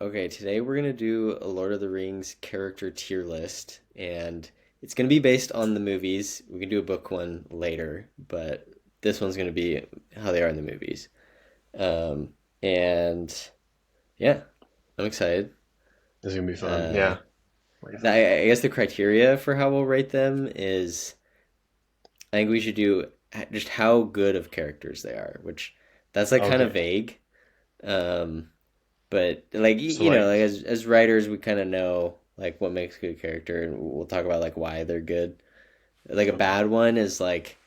Okay, today we're gonna do a Lord of the Rings character tier list, and it's gonna be based on the movies. We can do a book one later, but this one's gonna be how they are in the movies. Um, and yeah, I'm excited. This is gonna be fun. Uh, Yeah. What do you think? I guess the criteria for how we'll rate them is I think we should do just how good of characters they are, which that's like kind of Okay. vague. Um, But like So like like, as writers, we kind of know like what makes a good character, and we'll talk about like why they're good. Like a okay. bad one is like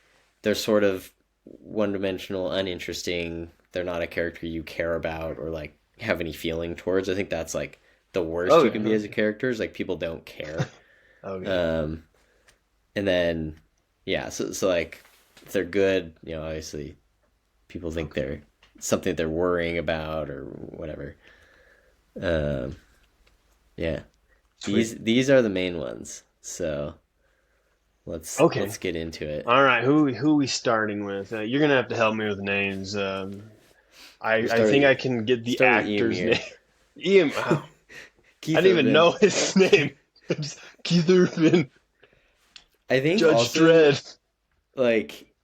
they're sort of one dimensional, uninteresting. They're not a character you care about or like have any feeling towards. I think that's like the worst you Okay. can be as a Okay. character is like people don't care. Okay. Um, and then yeah, so like if they're good, obviously people think Okay. they're something they're worrying about or whatever. Um, yeah. Sweet. These are the main ones. So let's Okay. get into it. All right. Who we starting with? You're gonna have to help me with names. We'll I start think with I can get the start with actor's name. Ymir. Ian. Wow. I Keith didn't even Urban. know his name. Just Keith Urban, I think Judge also Dredd. like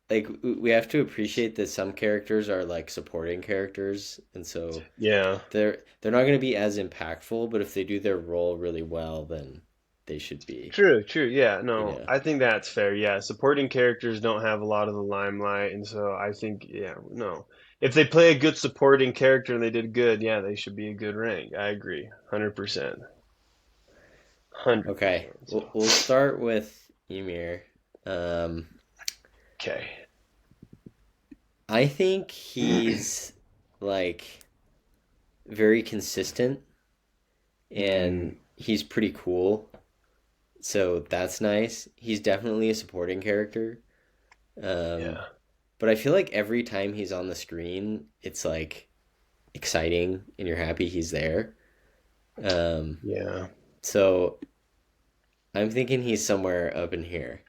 we have to appreciate that some characters are like supporting characters, and so Yeah. they're not going to be as impactful, but if they do their role really well, then they should be. True, true. Yeah, You no, know. I think that's fair. Yeah, supporting characters don't have a lot of the limelight, and so I think, yeah, no. If they play a good supporting character and they did good, yeah, they should be a good rank. I agree. 100%. Okay, 100%. So, we'll start with Ymir. Um, okay. I think he's like very consistent Mm, and he's pretty cool. So that's nice. He's definitely a supporting character. Um, yeah. but I feel like every time he's on the screen, it's like exciting and you're happy he's there. Um, Yeah. so I'm thinking he's somewhere up in here.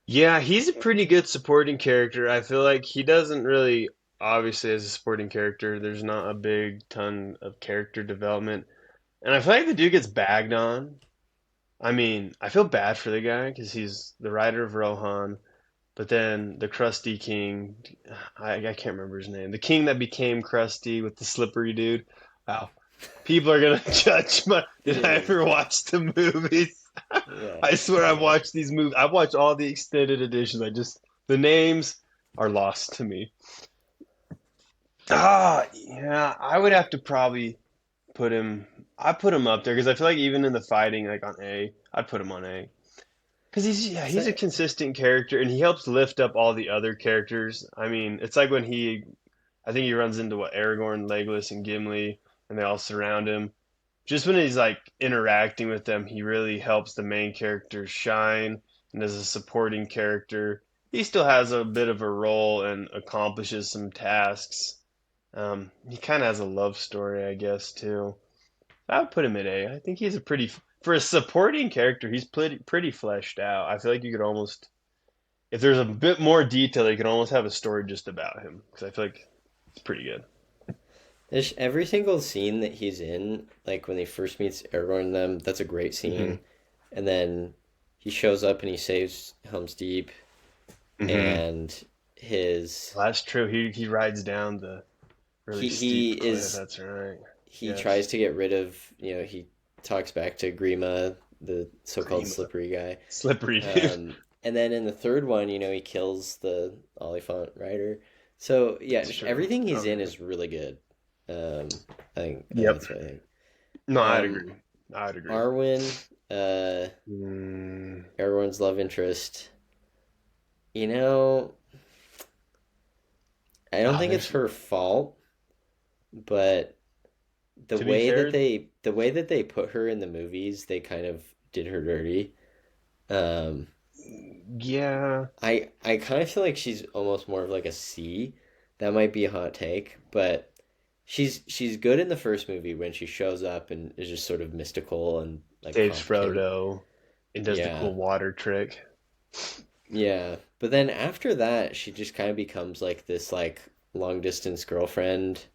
Yeah, he's a pretty good supporting character. I feel like he doesn't really, obviously, as a supporting character, there's not a big ton of character development. And I feel like the dude gets bagged on. I mean, I feel bad for the guy because he's the writer of Rohan, but then the Krusty King, I can't remember his name. The king that became Krusty with the slippery dude. Wow. People are gonna judge my. Did I Yeah, ever watch the movies? yeah, I swear I've watched these movies. I've watched all the extended editions. The names are lost to me. Yeah, I would have to probably put him. I put him up there because I feel like even in the fighting, like on A, I'd put him on A. Because he's a so, consistent character and he helps lift up all the other characters. I mean, it's like when I think he runs into what Aragorn, Legolas, and Gimli, and they all surround him. Just when he's like interacting with them, he really helps the main characters shine. And as a supporting character, he still has a bit of a role and accomplishes some tasks. He kind of has a love story, I guess, too. I would put him at A. I think he's a pretty for a supporting character. He's pretty fleshed out. I feel like you could almost, if there's a bit more detail, you could almost have a story just about him because I feel like it's pretty good. there's every single scene that he's in, like when he first meets Aragorn and them, that's a great Hmm. scene. And then he shows up and he saves Helm's Deep Hmm. and his Well, that's true. He rides down the really he steep cliff. is That's right. he Yes, tries to get rid of, he talks back to Grima, the so-called Grima, slippery guy. slippery dude. And then in the third one, he kills the Oliphant rider. So yeah, That's just true. everything he's in Okay. is really good. I think Yep. that's what I think. No, I'd Um, agree. I'd agree. Arwen, uh, Mm, everyone's love interest. You know, I don't think it's there's her fault, but the to be way that fair. they put her in the movies, they kind of did her dirty. Um, Yeah. I kind of feel like she's almost more of like a C. That might be a hot take, but she's good in the first movie when she shows up and is just sort of mystical and like Saves complicated. Frodo and does the Yeah. cool water trick. Yeah. But then after that, she just kind of becomes like this like long distance girlfriend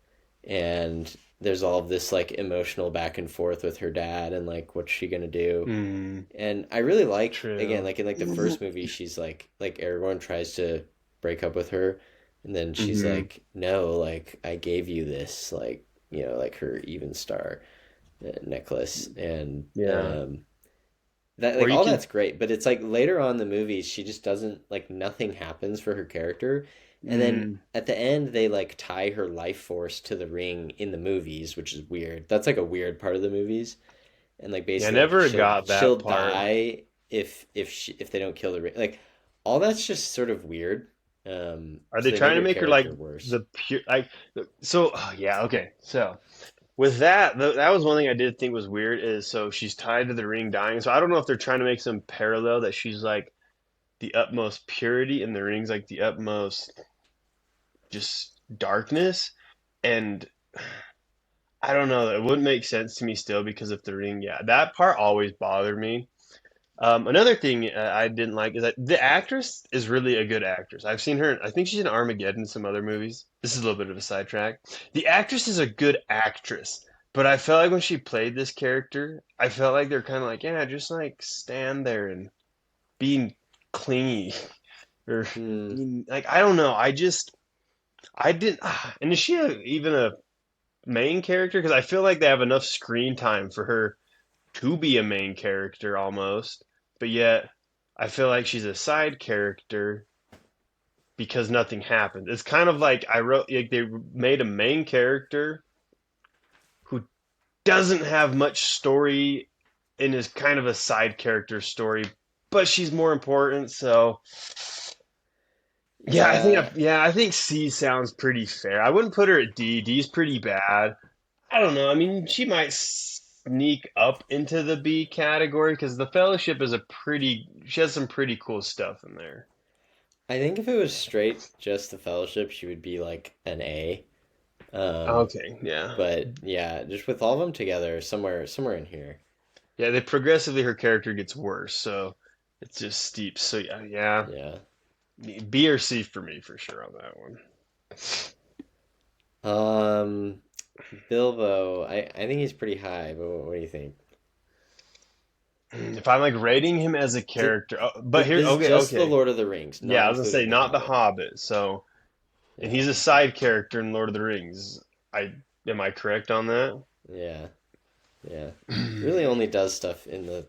and there's all of this like emotional back and forth with her dad and like what's she gonna do. Mm, And I really like, again, true. like in like the first movie, she's like Aragorn tries to break up with her, and then she's Hmm. like, no, like I gave you this, like, like her even star necklace, and Yeah. that Or like you all can. that's great, but it's like later on in the movies, she just doesn't, like, nothing happens for her character, and then Mm, at the end they like tie her life force to the ring in the movies, which is weird. That's like a weird part of the movies, and like yeah, I basically like never she'll got she'll that part. die if they don't kill the ring. Like all that's just sort of weird. Are So they they trying made to her make her like character worse. the pure like so oh, yeah, okay. So with that, that was one thing I did think was weird is so she's tied to the ring dying. So I don't know if they're trying to make some parallel that she's like the utmost purity and the ring's like the utmost just darkness. And I don't know, it wouldn't make sense to me still because of the ring. Yeah, that part always bothered me. Another thing I didn't like is that the actress is really a good actress. I've seen her. I think she's in Armageddon and some other movies. This is a little bit of a sidetrack. The actress is a good actress, but I felt like when she played this character, I felt like they're kind of like, yeah, just like stand there and being clingy or Hmm. being like, I don't know. I didn't. And is she even a main character? Because I feel like they have enough screen time for her to be a main character almost, but yet I feel like she's a side character because nothing happened. It's kind of like I wrote like they made a main character who doesn't have much story and is kind of a side character story, but she's more important. So yeah, Yeah, I think C sounds pretty fair. I wouldn't put her at D. D's pretty bad. I don't know. I mean, she might sneak up into the B category because the Fellowship is a pretty. She has some pretty cool stuff in there. I think if it was straight just the Fellowship, she would be like an A. Um, Okay, yeah, but yeah, just with all of them together, somewhere in here. yeah. They progressively her character gets worse, so it's just steep. So yeah, Yeah. B or C for me for sure on that one. Um, Bilbo, I think he's pretty high, but what do you think? If I'm like rating him as a Th- character, but here, This is okay, just the okay, Lord of the Rings, yeah, not I was gonna say including The not the Hobbit. Hobbit. So, and Yeah, he's a side character in Lord of the Rings. I am I correct on that? yeah, yeah. Really only does stuff in the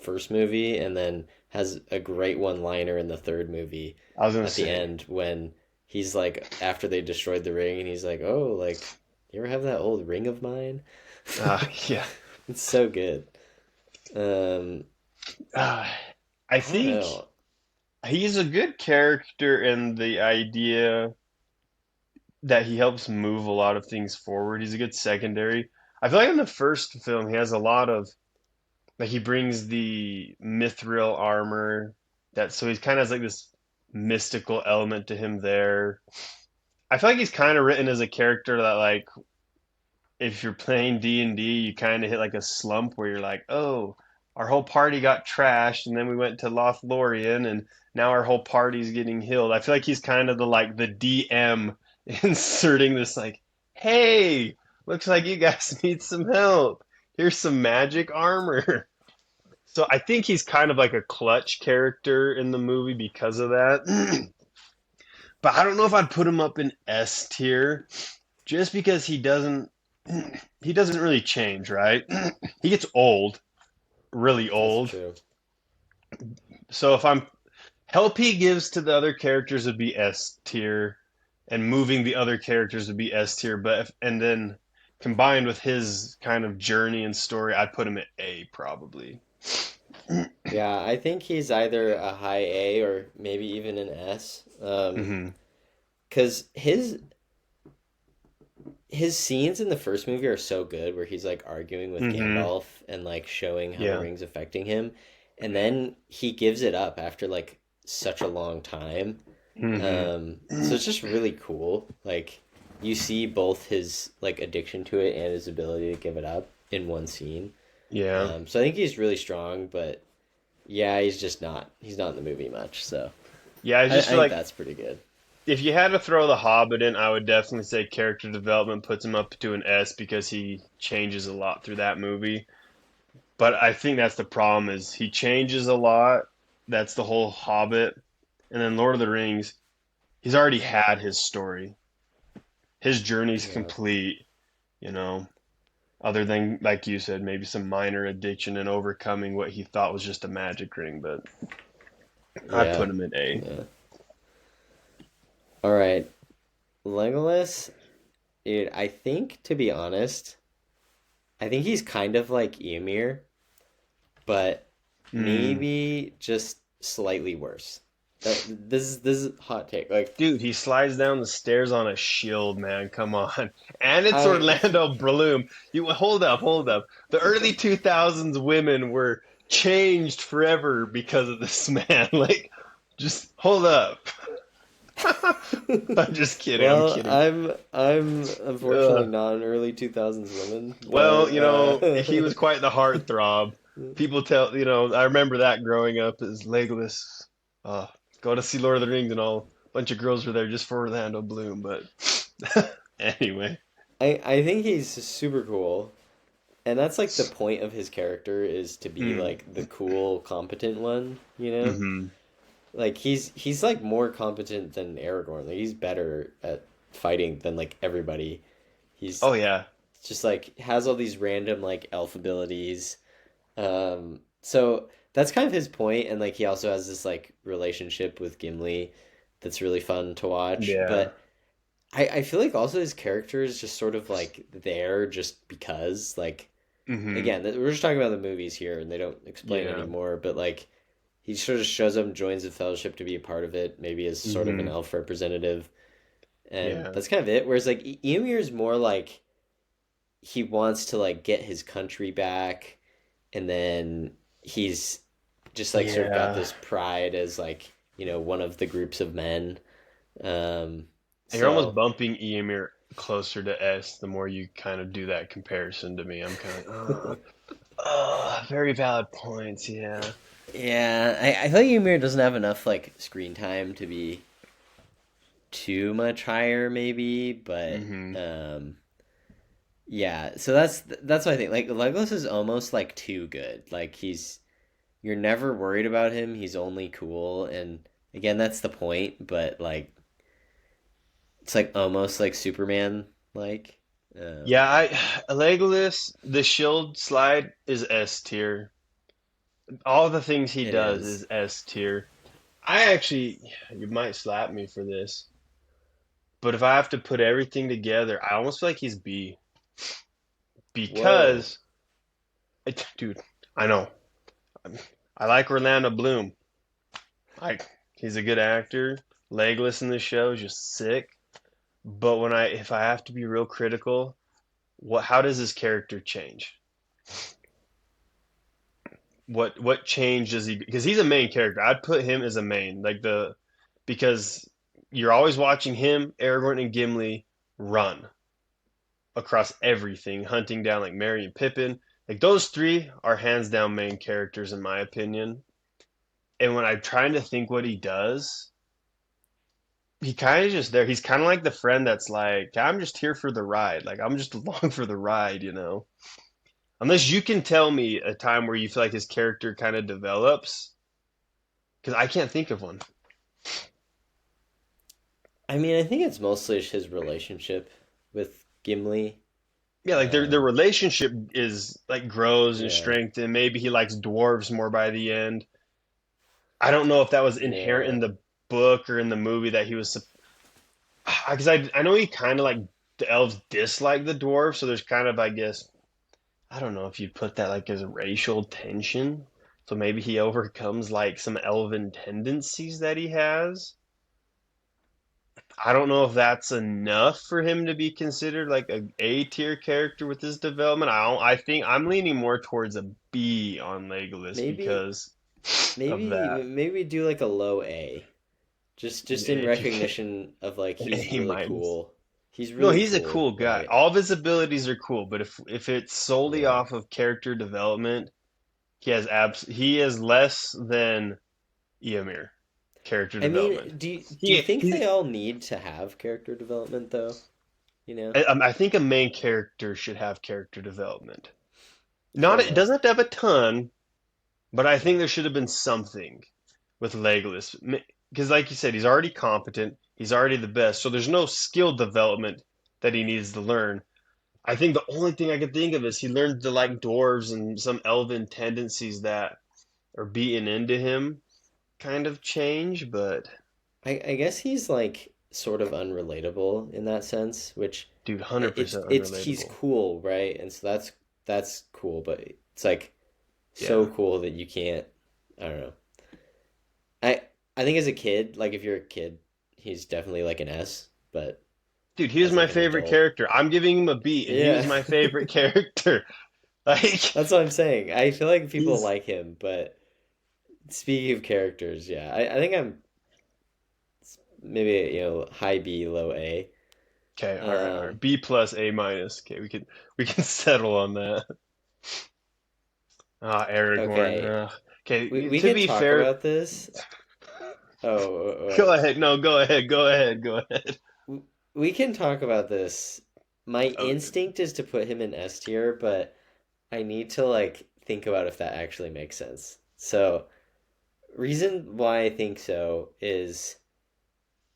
first movie, and then has a great one-liner in the third movie I was gonna at the say, end when he's like after they destroyed the ring, and he's like, "Oh, like you ever have that old ring of mine?" yeah. It's so good. Um, Uh, I I don't think know. he's a good character in the idea that he helps move a lot of things forward. He's a good secondary. I feel like in the first film, he has a lot of like he brings the mithril armor that so he's kind of has like this mystical element to him there. I feel like he's kind of written as a character that like if you're playing D&D, you kind of hit like a slump where you're like, "Oh, our whole party got trashed and then we went to Lothlorien and now our whole party's getting healed." I feel like he's kind of the like the DM inserting this like, "Hey, looks like you guys need some help. Here's some magic armor." So I think he's kind of like a clutch character in the movie because of that. But I don't know if I'd put him up in S tier just because he doesn't really change, right? He gets old, really That's old. true. So if I'm help he gives to the other characters would be S tier, and moving the other characters would be S tier. But and then combined with his kind of journey and story, I'd put him at A probably. Yeah, I think he's either a high A or maybe even an S. Hmm. 'Cause his scenes in the first movie are so good where he's like arguing with Hmm. Gandalf and like showing how the Yeah. ring's affecting him, and then he gives it up after like such a long time. Hmm. So it's just really cool. Like you see both his like addiction to it and his ability to give it up in one scene. Yeah. So I think he's really strong, but yeah, he's not in the movie much. So Yeah, I I just feel think like that's pretty good. if you had to throw the Hobbit in, I would definitely say character development puts him up to an S because he changes a lot through that movie. But I think that's the problem is he changes a lot. That's the whole Hobbit. And then Lord of the Rings, he's already had his story. His journey's Yeah. complete, you know, other than, like you said, maybe some minor addiction and overcoming what he thought was just a magic ring. But I'd Yeah. put him in A. Yeah. All right. Legolas, dude, I think to be honest, I think he's kind of like Ymir, but Mm. maybe just slightly worse. This is hot take. Like Dude, he slides down the stairs on a shield, man. Come on. And it's I Orlando Bloom. You hold up, hold up. The early 2000s women were changed forever because of this man. Like, just hold up. I'm just kidding. I'm well, kidding. I'm unfortunately Ugh. not an early 2000s woman, Well, but he was quite the heartthrob. People tell, I remember that growing up as Legolas. Uh, Go to see Lord of the Rings and all. A bunch of girls were there just for Orlando Bloom, but anyway. I think he's super cool. And that's like the point of his character is to be Mm. like the cool, competent one, you know? Hmm. Like he's like more competent than Aragorn. Like he's better at fighting than like everybody. He's Oh yeah. just like has all these random like elf abilities. So that's kind of his point, and like he also has this like relationship with Gimli that's really fun to watch. Yeah. But I feel like also his character is just sort of like there just because like Hmm. again we're just talking about the movies here and they don't explain Yeah. anymore, but like he sort of shows up and joins the fellowship to be a part of it, maybe as sort of an Hmm. elf representative, and Yeah. that's kind of it. Whereas like Ymir is more like he wants to like get his country back, and then he's just like sort of got Yeah. this pride as like one of the groups of men. Um, You're almost so bumping Eomir closer to S the more you kind of do that comparison to me. I'm kind of very valid points, yeah. yeah, I feel like Ymir doesn't have enough like screen time to be too much higher, maybe, but Hmm. yeah. So that's what I think. Like Legolas is almost like too good. Like you're never worried about him. He's only cool, and again, that's the point. But like, it's like almost like Superman. Like, um, Yeah, Legolas, the shield slide is S tier. All the things he it does is. is S tier. I actually, you might slap me for this, but if I have to put everything together, I almost feel like he's B Whoa. because, dude, I know I like Orlando Bloom. I He's a good actor. Legolas in the show is just sick. But if I have to be real critical, how does his character change? What change does he? Because he's a main character. I'd put him as a main, because you're always watching him, Aragorn, and Gimli run across everything, hunting down like Merry and Pippin. Like those three are hands down main characters in my opinion. And when I'm trying to think what he does, he kind of just there. He's kind of like the friend that's like, I'm just here for the ride. Like I'm just along for the ride. Unless you can tell me a time where you feel like his character kind of develops, because I can't think of one. I mean, I think it's mostly just his relationship with Gimli. Yeah, like their Um, relationship is like grows and yeah, strengthens. Maybe he likes dwarves more by the end. I don't know if that was inherent yeah. in the book or in the movie that he was, because I know he kind of like the elves dislike the dwarves, so there's kind of, I guess, I don't know if you'd put that like as racial tension. So maybe he overcomes like some elven tendencies that he has. I don't know if that's enough for him to be considered like a tier character with his development. I think I'm leaning more towards a B on Legolas Maybe, because of that. maybe do like a low A. Just in An recognition of like he's A really minus. cool. He's No, really he's a cool, cool guy. right? All of his abilities are cool, but if it's solely Yeah. off of character development, he is less than Eomir. character I development. mean, do you think He they all need to have character development though? You know? I think a main character should have character development. Fair Not it enough. doesn't have to have a ton, but I think there should have been something with Legolas. Because, like you said, he's already competent. He's already the best. So there's no skill development that he needs to learn. I think the only thing I could think of is he learned to like dwarves and some elven tendencies that are beaten into him kind of change. But I guess he's like sort of unrelatable in that sense, which dude, it's 100% it's he's unrelatable. cool, right? And so that's cool, but it's like so Yeah. cool that you can't. I don't know. I I think as a kid, like if you're a kid, he's definitely like an S, but Dude, he was as my like an favorite adult, character. I'm giving him a B, and he was yeah, my favorite character. Like, that's what I'm saying. I feel like people he's like him, but speaking of characters, yeah, I think I'm maybe high B, low A. okay. All right, all right. Um, B plus, A minus. Okay, we can settle on that. Ah, Aragorn. okay, we Okay, we to can be talk fair, about this. Oh, go ahead. No, go ahead. Go ahead. Go ahead. we can talk about this. My Okay. instinct is to put him in S tier, but I need to like think about if that actually makes sense. So, reason why I think so is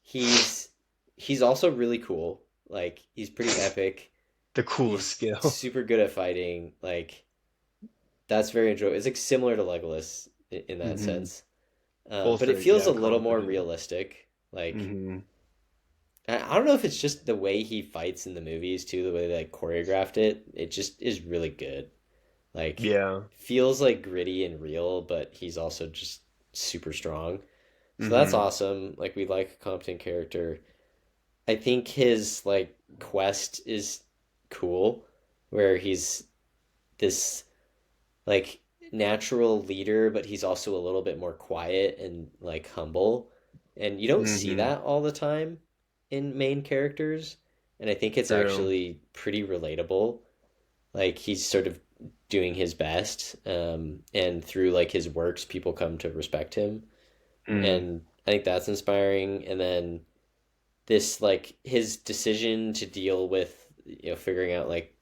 he's he's also really cool. Like he's pretty epic. The coolest He's skill. super good at fighting. Like that's very enjoyable. It's like similar to Legolas in that Hmm. sense. Both But it are, feels yeah, a little more competent. realistic. Like Hmm. I don't know if it's just the way he fights in the movies too, the way they like choreographed it. It just is really good. Like Yeah. feels like gritty and real, but he's also just super strong. So that's Hmm. awesome. Like we like a competent character. I think his like quest is cool, where he's this like natural leader, but he's also a little bit more quiet and like humble. And you don't see Hmm. that all the time in main characters. And I think it's True. actually pretty relatable. Like he's sort of doing his best, and through like his works, people come to respect him, Mm. and I think that's inspiring. And then this like his decision to deal with figuring out like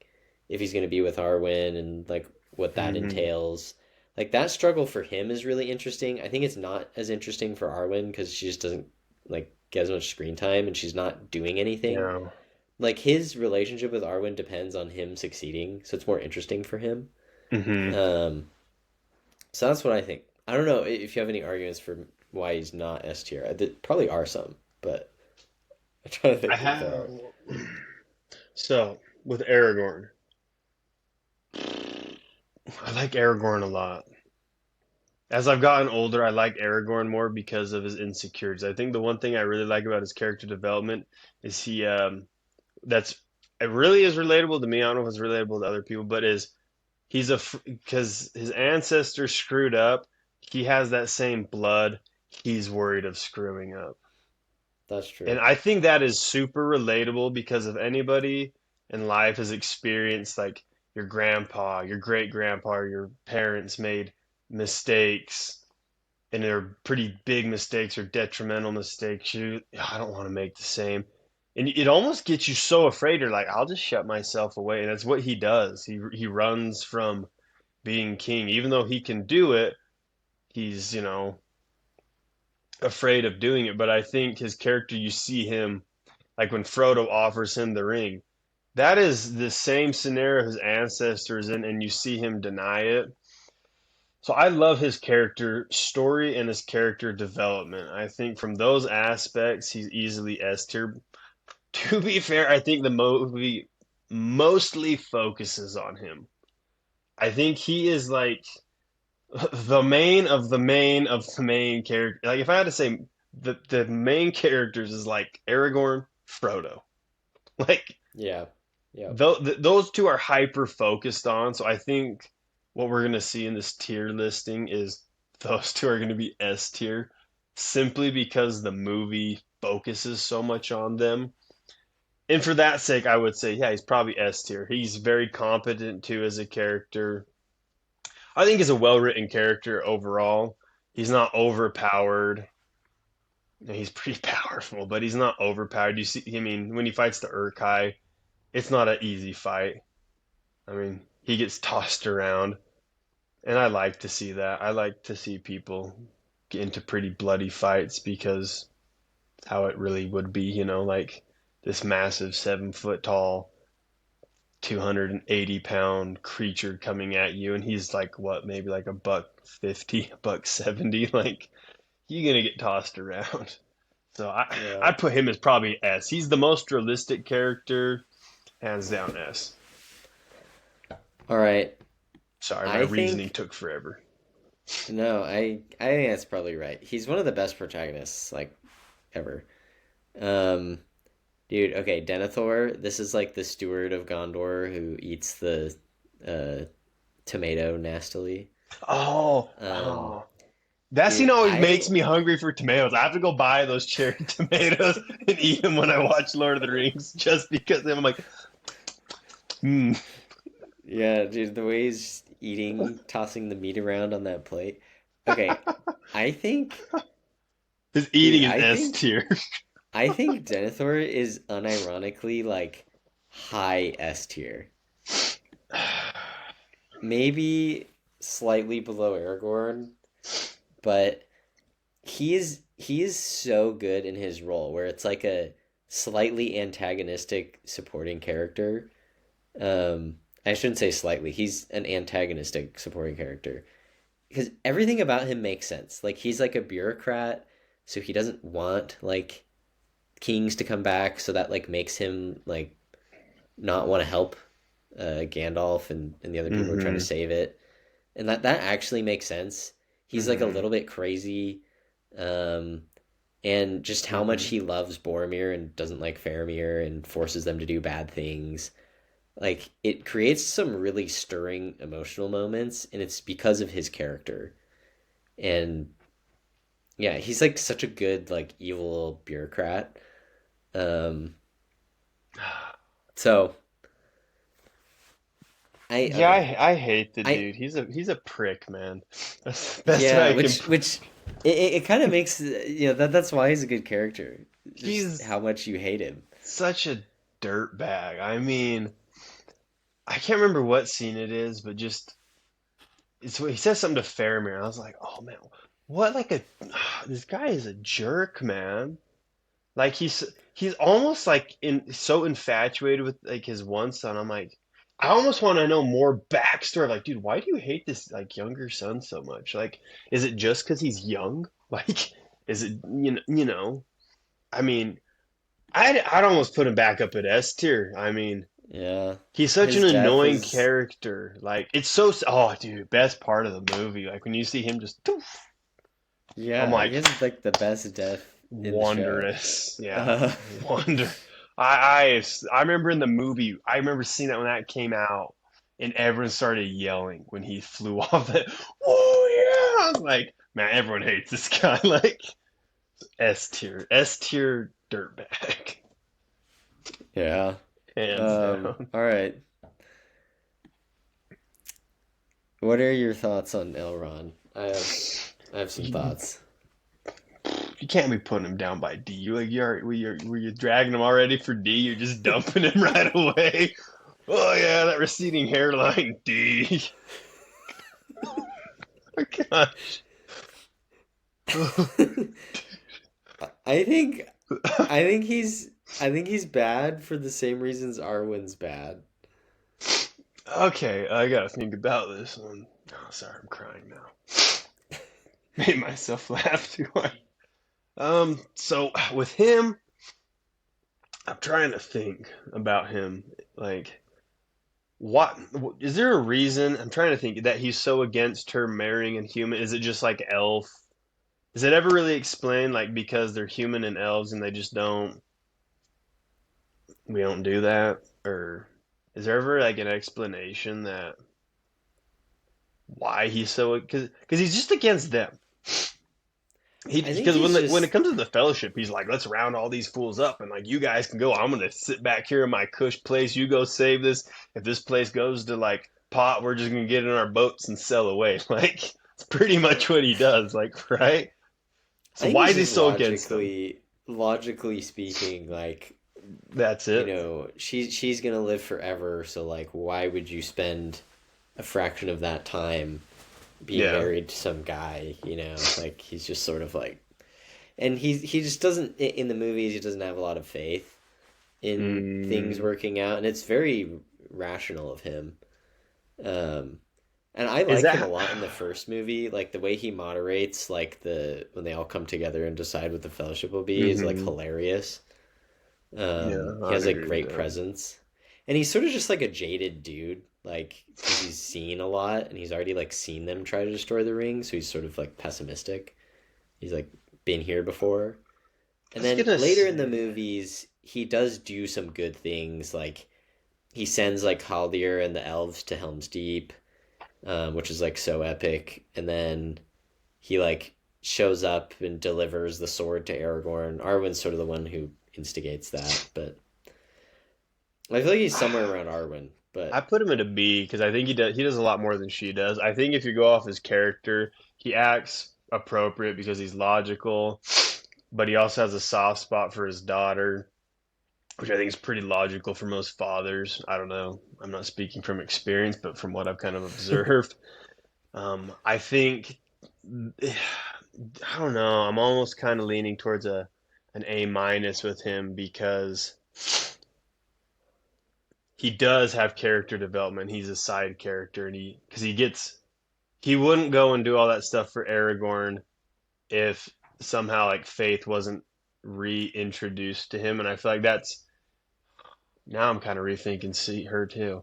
if he's going to be with Arwen and like what that Hmm. entails. Like that struggle for him is really interesting. I think it's not as interesting for Arwen because she just doesn't like get as much screen time and she's not doing anything. Yeah. Like his relationship with Arwen depends on him succeeding, so it's more interesting for him. Hmm. Um, so that's what I think. I don't know if you have any arguments for why he's not S tier. There probably are some, but I'm trying to I think if there have. are. So, with Aragorn, I like Aragorn a lot. As I've gotten older, I like Aragorn more because of his insecurities. I think the one thing I really like about his character development is that's it really is relatable to me. I don't know if it's relatable to other people, but is he's a because his ancestors screwed up. He has that same blood. He's worried of screwing up. That's And true. I think that is super relatable because if anybody in life has experienced like your grandpa, your great grandpa, or your parents made mistakes and they're pretty big mistakes or detrimental mistakes, I don't want to make the same. And it almost gets you so afraid you're like, I'll just shut myself away. And that's what he does. He runs from being king. Even though he can do it, he's, afraid of doing it. But I think his character, you see him like when Frodo offers him the ring. That is the same scenario his ancestors in, and you see him deny it. So I love his character story and his character development. I think from those aspects, he's easily S tier. To be fair, I think the movie mostly focuses on him. I think he is like the main of the main of the main character. Like if I had to say the main characters is like Aragorn, Frodo. Like Yeah. Yep. those two are hyper focused on. So I think what we're gonna see in this tier listing is those two are gonna be S tier, simply because the movie focuses so much on them. And for that sake, I would say, yeah, he's probably S tier. He's very competent too as a character. I think he's a well written character overall. He's not overpowered. He's pretty powerful, but he's not overpowered. You see, I mean, when he fights the Urkai, it's not an easy fight. I mean, he gets tossed around, and I like to see that. I like to see people get into pretty bloody fights because how it really would be, like this massive 7 foot tall, 280 pound creature coming at you, and he's like what, maybe like a buck 50, a buck 70, like you're gonna get tossed around. So I Yeah. put him as probably S. He's the most realistic character, hands down S. All right. Sorry, my I reasoning think took forever. no, I think that's probably right. He's one of the best protagonists like ever. Um, dude, okay, Denethor, this is like the steward of Gondor who eats the uh tomato nastily. Oh, Um, oh. That scene dude, always makes I me hungry for tomatoes. I have to go buy those cherry tomatoes and eat them when I watch Lord of the Rings, just because I'm like, hmm. yeah, dude, the way he's eating, tossing the meat around on that plate. Okay, I think, His dude, eating is S tier. I think Denethor is unironically like high S tier. Maybe slightly below Aragorn, but he is so good in his role where it's like a slightly antagonistic supporting character. I shouldn't say slightly. He's an antagonistic supporting character because everything about him makes sense. Like he's like a bureaucrat, so he doesn't want like kings to come back, so that like makes him like not want to help Gandalf and the other people who are trying to Hmm. save it, and that actually makes sense. He's like a Hmm. little bit crazy, um, and just how much Hmm. he loves Boromir and doesn't like Faramir and forces them to do bad things. Like it creates some really stirring emotional moments, and it's because of his character. And yeah, he's like such a good like evil bureaucrat. Um, so I Yeah, okay. I hate the I dude. He's a prick, man. That's the best way Yeah, I can which it kind of makes that's why he's a good character. Just he's how much you hate him. such a dirt bag. I mean, I can't remember what scene it is, but just it's he says something to Faramir, and I was like, oh man, what like a this guy is a jerk, man. Like he's almost like in so infatuated with like his one son. I'm like, I almost want to know more backstory. Like, dude, why do you hate this like younger son so much? Like, is it just because he's young? Like, is it I mean, I'd almost put him back up at S tier. I mean, Yeah. he's such an His death annoying is character. Like, it's so oh, dude, best part of the movie. Like when you see him just, poof, I'm yeah, he like, has like the best death in the show. wondrous. Yeah, Uh, wonder. I remember in the movie. I remember seeing that when that came out, and everyone started yelling when he flew off. That oh yeah, I was like, man, everyone hates this guy. Like S tier dirtbag, yeah. hands down. All right. What are your thoughts on Elrond? I have some You, thoughts. you can't be putting him down by D. You like were you dragging him already for D? You're just dumping him right away. Oh yeah, that receding hairline D. Oh, gosh. I think I think he's bad for the same reasons Arwen's bad. Okay, I gotta think about this one. Oh, sorry, I'm crying now. Made myself laugh too hard. So with him, I'm trying to think about him. Like, what is there a reason? I'm trying to think that he's so against her marrying a human. Is it just like elf? Is it ever really explained, like because they're human and elves and they just don't we don't do that? Or is there ever like an explanation that why he's so because he's just against them. He I think because he's when it just comes to the fellowship, he's like, let's round all these fools up and like you guys can go. I'm gonna sit back here in my cush place. You go save this. If this place goes to like pot, we're just gonna get in our boats and sail away. Like it's pretty much what he does. Like right. I So think why it's is he just so against them? logically speaking, like, That's you it. know, she's gonna live forever, so like why would you spend a fraction of that time being Yeah. married to some guy, you know? Like he's just sort of like and he just doesn't in the movies he doesn't have a lot of faith in things Mm, working out and it's very rational of him. Um and I is like him a that? lot in the first movie, like the way he moderates like the when they all come together and decide what the fellowship will be is like Hmm. hilarious. Yeah, He I'd has like agree with great that. presence, and he's sort of just like a jaded dude, like because he's seen a lot and he's already like seen them try to destroy the ring, so he's sort of like pessimistic. He's like been here before, I and was then gonna later in the say. movies, he does do some good things, like he sends like Haldir and the elves to Helm's Deep, which is like so epic, and then he like shows up and delivers the sword to Aragorn. Arwen's sort of the one who instigates that, but I feel like he's somewhere around Arwen, I but put him at a B because I think he does a lot more than she does. I think if you go off his character, he acts appropriate because he's logical, but he also has a soft spot for his daughter, which I think is pretty logical for most fathers. I don't know. I'm not speaking from experience, but from what I've kind of observed, I think I don't know. I'm almost kind of leaning towards a an A minus with him because he does have character development. He's a side character, and he wouldn't go and do all that stuff for Aragorn if somehow like Faith wasn't reintroduced to him. And I feel like that's now I'm kind of rethinking see her too.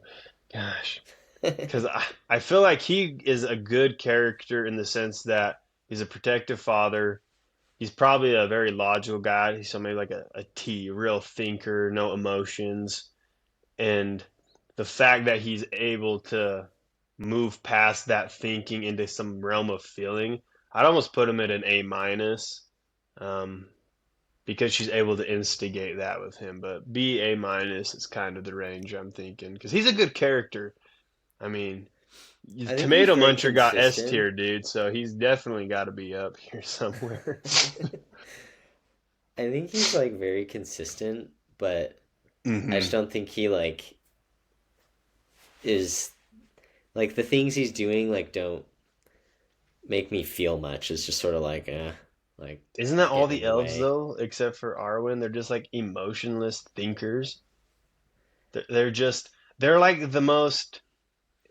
Gosh, because I feel like he is a good character in the sense that he's a protective father. He's probably a very logical guy. He's somebody like a T, a real thinker, no emotions. And the fact that he's able to move past that thinking into some realm of feeling, I'd almost put him at an A minus, um, because she's able to instigate that with him. But B A minus is kind of the range I'm thinking because he's a good character. I mean, I think he's Tomato very Muncher got S consistent. tier, dude, so he's definitely got to be up here somewhere. I think he's like very consistent, but I just Hmm. don't think he like is like the things he's doing like don't make me feel much. It's just sort of like like Isn't that all getting the in the elves way. though, except for Arwen? They're just like emotionless thinkers. They're just they're like the most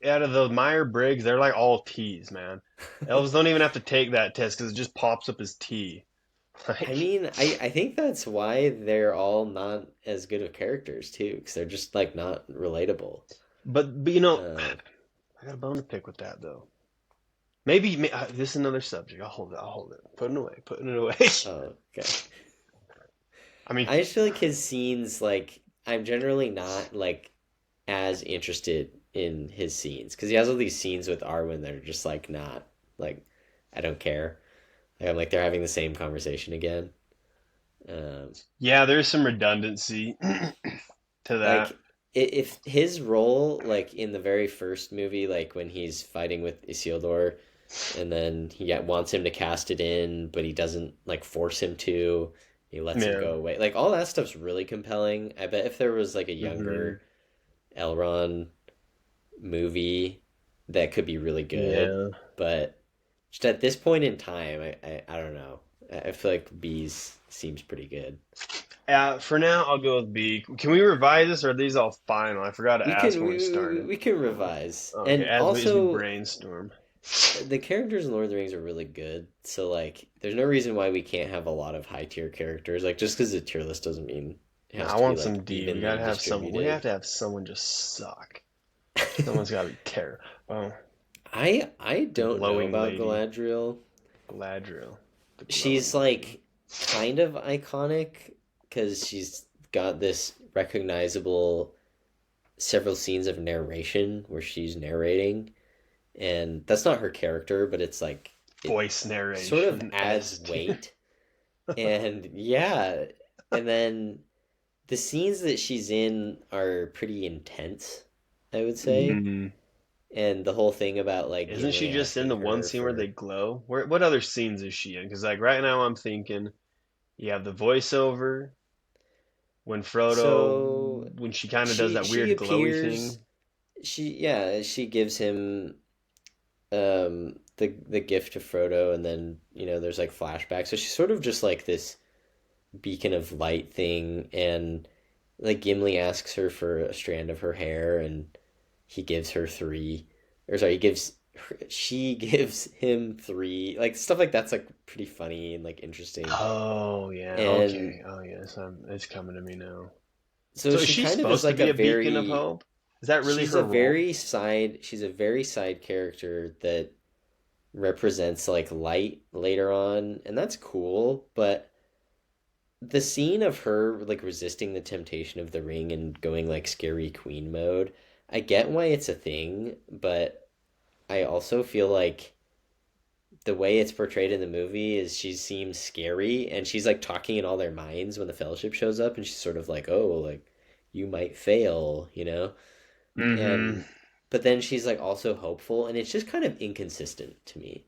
out of the Meyer Briggs. They're like all T's, man. Elves don't even have to take that test because it just pops up as T. I Like, mean, I think that's why they're all not as good of characters too, because they're just like not relatable. but Uh, I got a bone to pick with that though. Maybe this is another subject. I'll hold it. I'll hold it. Putting it away. Putting it away. oh, okay. I mean, I just feel like his scenes, like, I'm generally not, like, as interested in his scenes. Because he has all these scenes with Arwen that are just, like, not, like, I don't care. Like, I'm like, they're having the same conversation again. Um, yeah, there's some redundancy to that. like, if his role, like, in the very first movie, like, when he's fighting with Isildur, and then wants him to cast it in, but he doesn't, like, force him to. He lets him Yeah. go away. Like, all that stuff's really compelling. I bet if there was, like, a Hmm. younger Elrond movie that could be really good, Yeah. but just at this point in time, I don't know. I feel like Bees seems pretty good. For now, I'll go with B. Can we revise this, or are these all final? I forgot to We ask can when we we, started. we can revise, Okay, and as we also brainstorm. the characters in Lord of the Rings are really good. So like, there's no reason why we can't have a lot of high tier characters. Like just because the tier list doesn't mean it No, has I to be want like some D. We evenly gotta have someone. We have distributed. to have someone just suck. Someone's got to be terrible. Oh, I the don't know glowing about lady, Galadriel. Gladriel, the glowing She's lady. like kind of iconic because she's got this recognizable several scenes of narration where she's narrating, and that's not her character, but it's like it Voice sort of narration, adds S tier. weight. And yeah, and then the scenes that she's in are pretty intense, I would say. Hmm. And the whole thing about like Isn't she Gimli just in asking the one her scene where they for. glow? What other scenes is she in? Because like right now I'm thinking you have the voiceover when Frodo So when she kind of does she that she weird glowy appears. thing. She gives him the gift to Frodo, and then there's like flashbacks. So she's sort of just like this beacon of light thing, and like Gimli asks her for a strand of her hair, and he gives her three, or sorry, she gives him three, like stuff like that's like pretty funny and like interesting. Oh yeah, And okay. Oh yes, it's coming to me now. so So is she she kind of is supposed to like be a beacon of hope? Is that really her role? she's a very side character that represents like light later on, and that's cool, but the scene of her like resisting the temptation of the ring and going like scary queen mode, I get why it's a thing, but I also feel like the way it's portrayed in the movie is she seems scary, and she's like talking in all their minds when the fellowship shows up, and she's sort of like, oh, like you might fail. Mm-hmm. And but then she's like also hopeful, and it's just kind of inconsistent to me.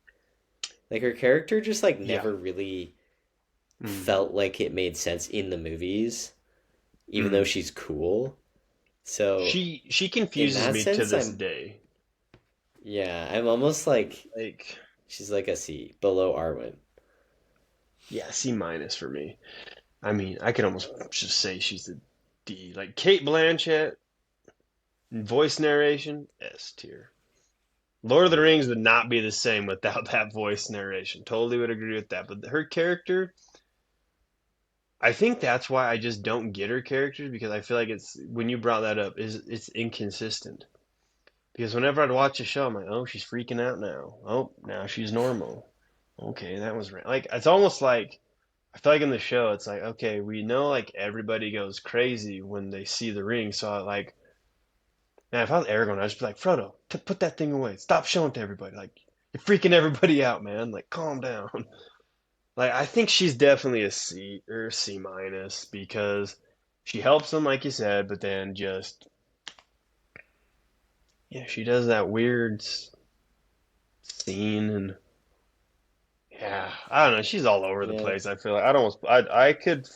Like her character just like Yeah. never really Mm. felt like it made sense in the movies, even though Mm. she's cool. So She in confuses that me to sense, this day. I'm almost like Like, she's like a C below Arwen. yeah, C minus for me. I mean, I could almost just say she's a D. Like Kate Blanchett, voice narration, S tier. Lord of the Hmm. Rings would not be the same without that voice narration. Totally would agree with that. But her character, I think that's why I just don't get her characters because I feel like it's when you brought that up, is it's inconsistent. Because whenever I'd watch a show, I'm like, oh, she's freaking out now. Oh, now she's normal. Okay, that was like it's almost like I feel like in the show, it's like okay, we know like everybody goes crazy when they see the ring. So like, man, if I was Aragorn, I'd just be like, Frodo, put that thing away. Stop showing it to everybody. Like you're freaking everybody out, man. Like calm down. Like I think she's definitely a C or C minus because she helps them, like you said, but then just yeah, she does that weird scene and yeah, I don't know. She's all over the Yeah, place. I feel like I could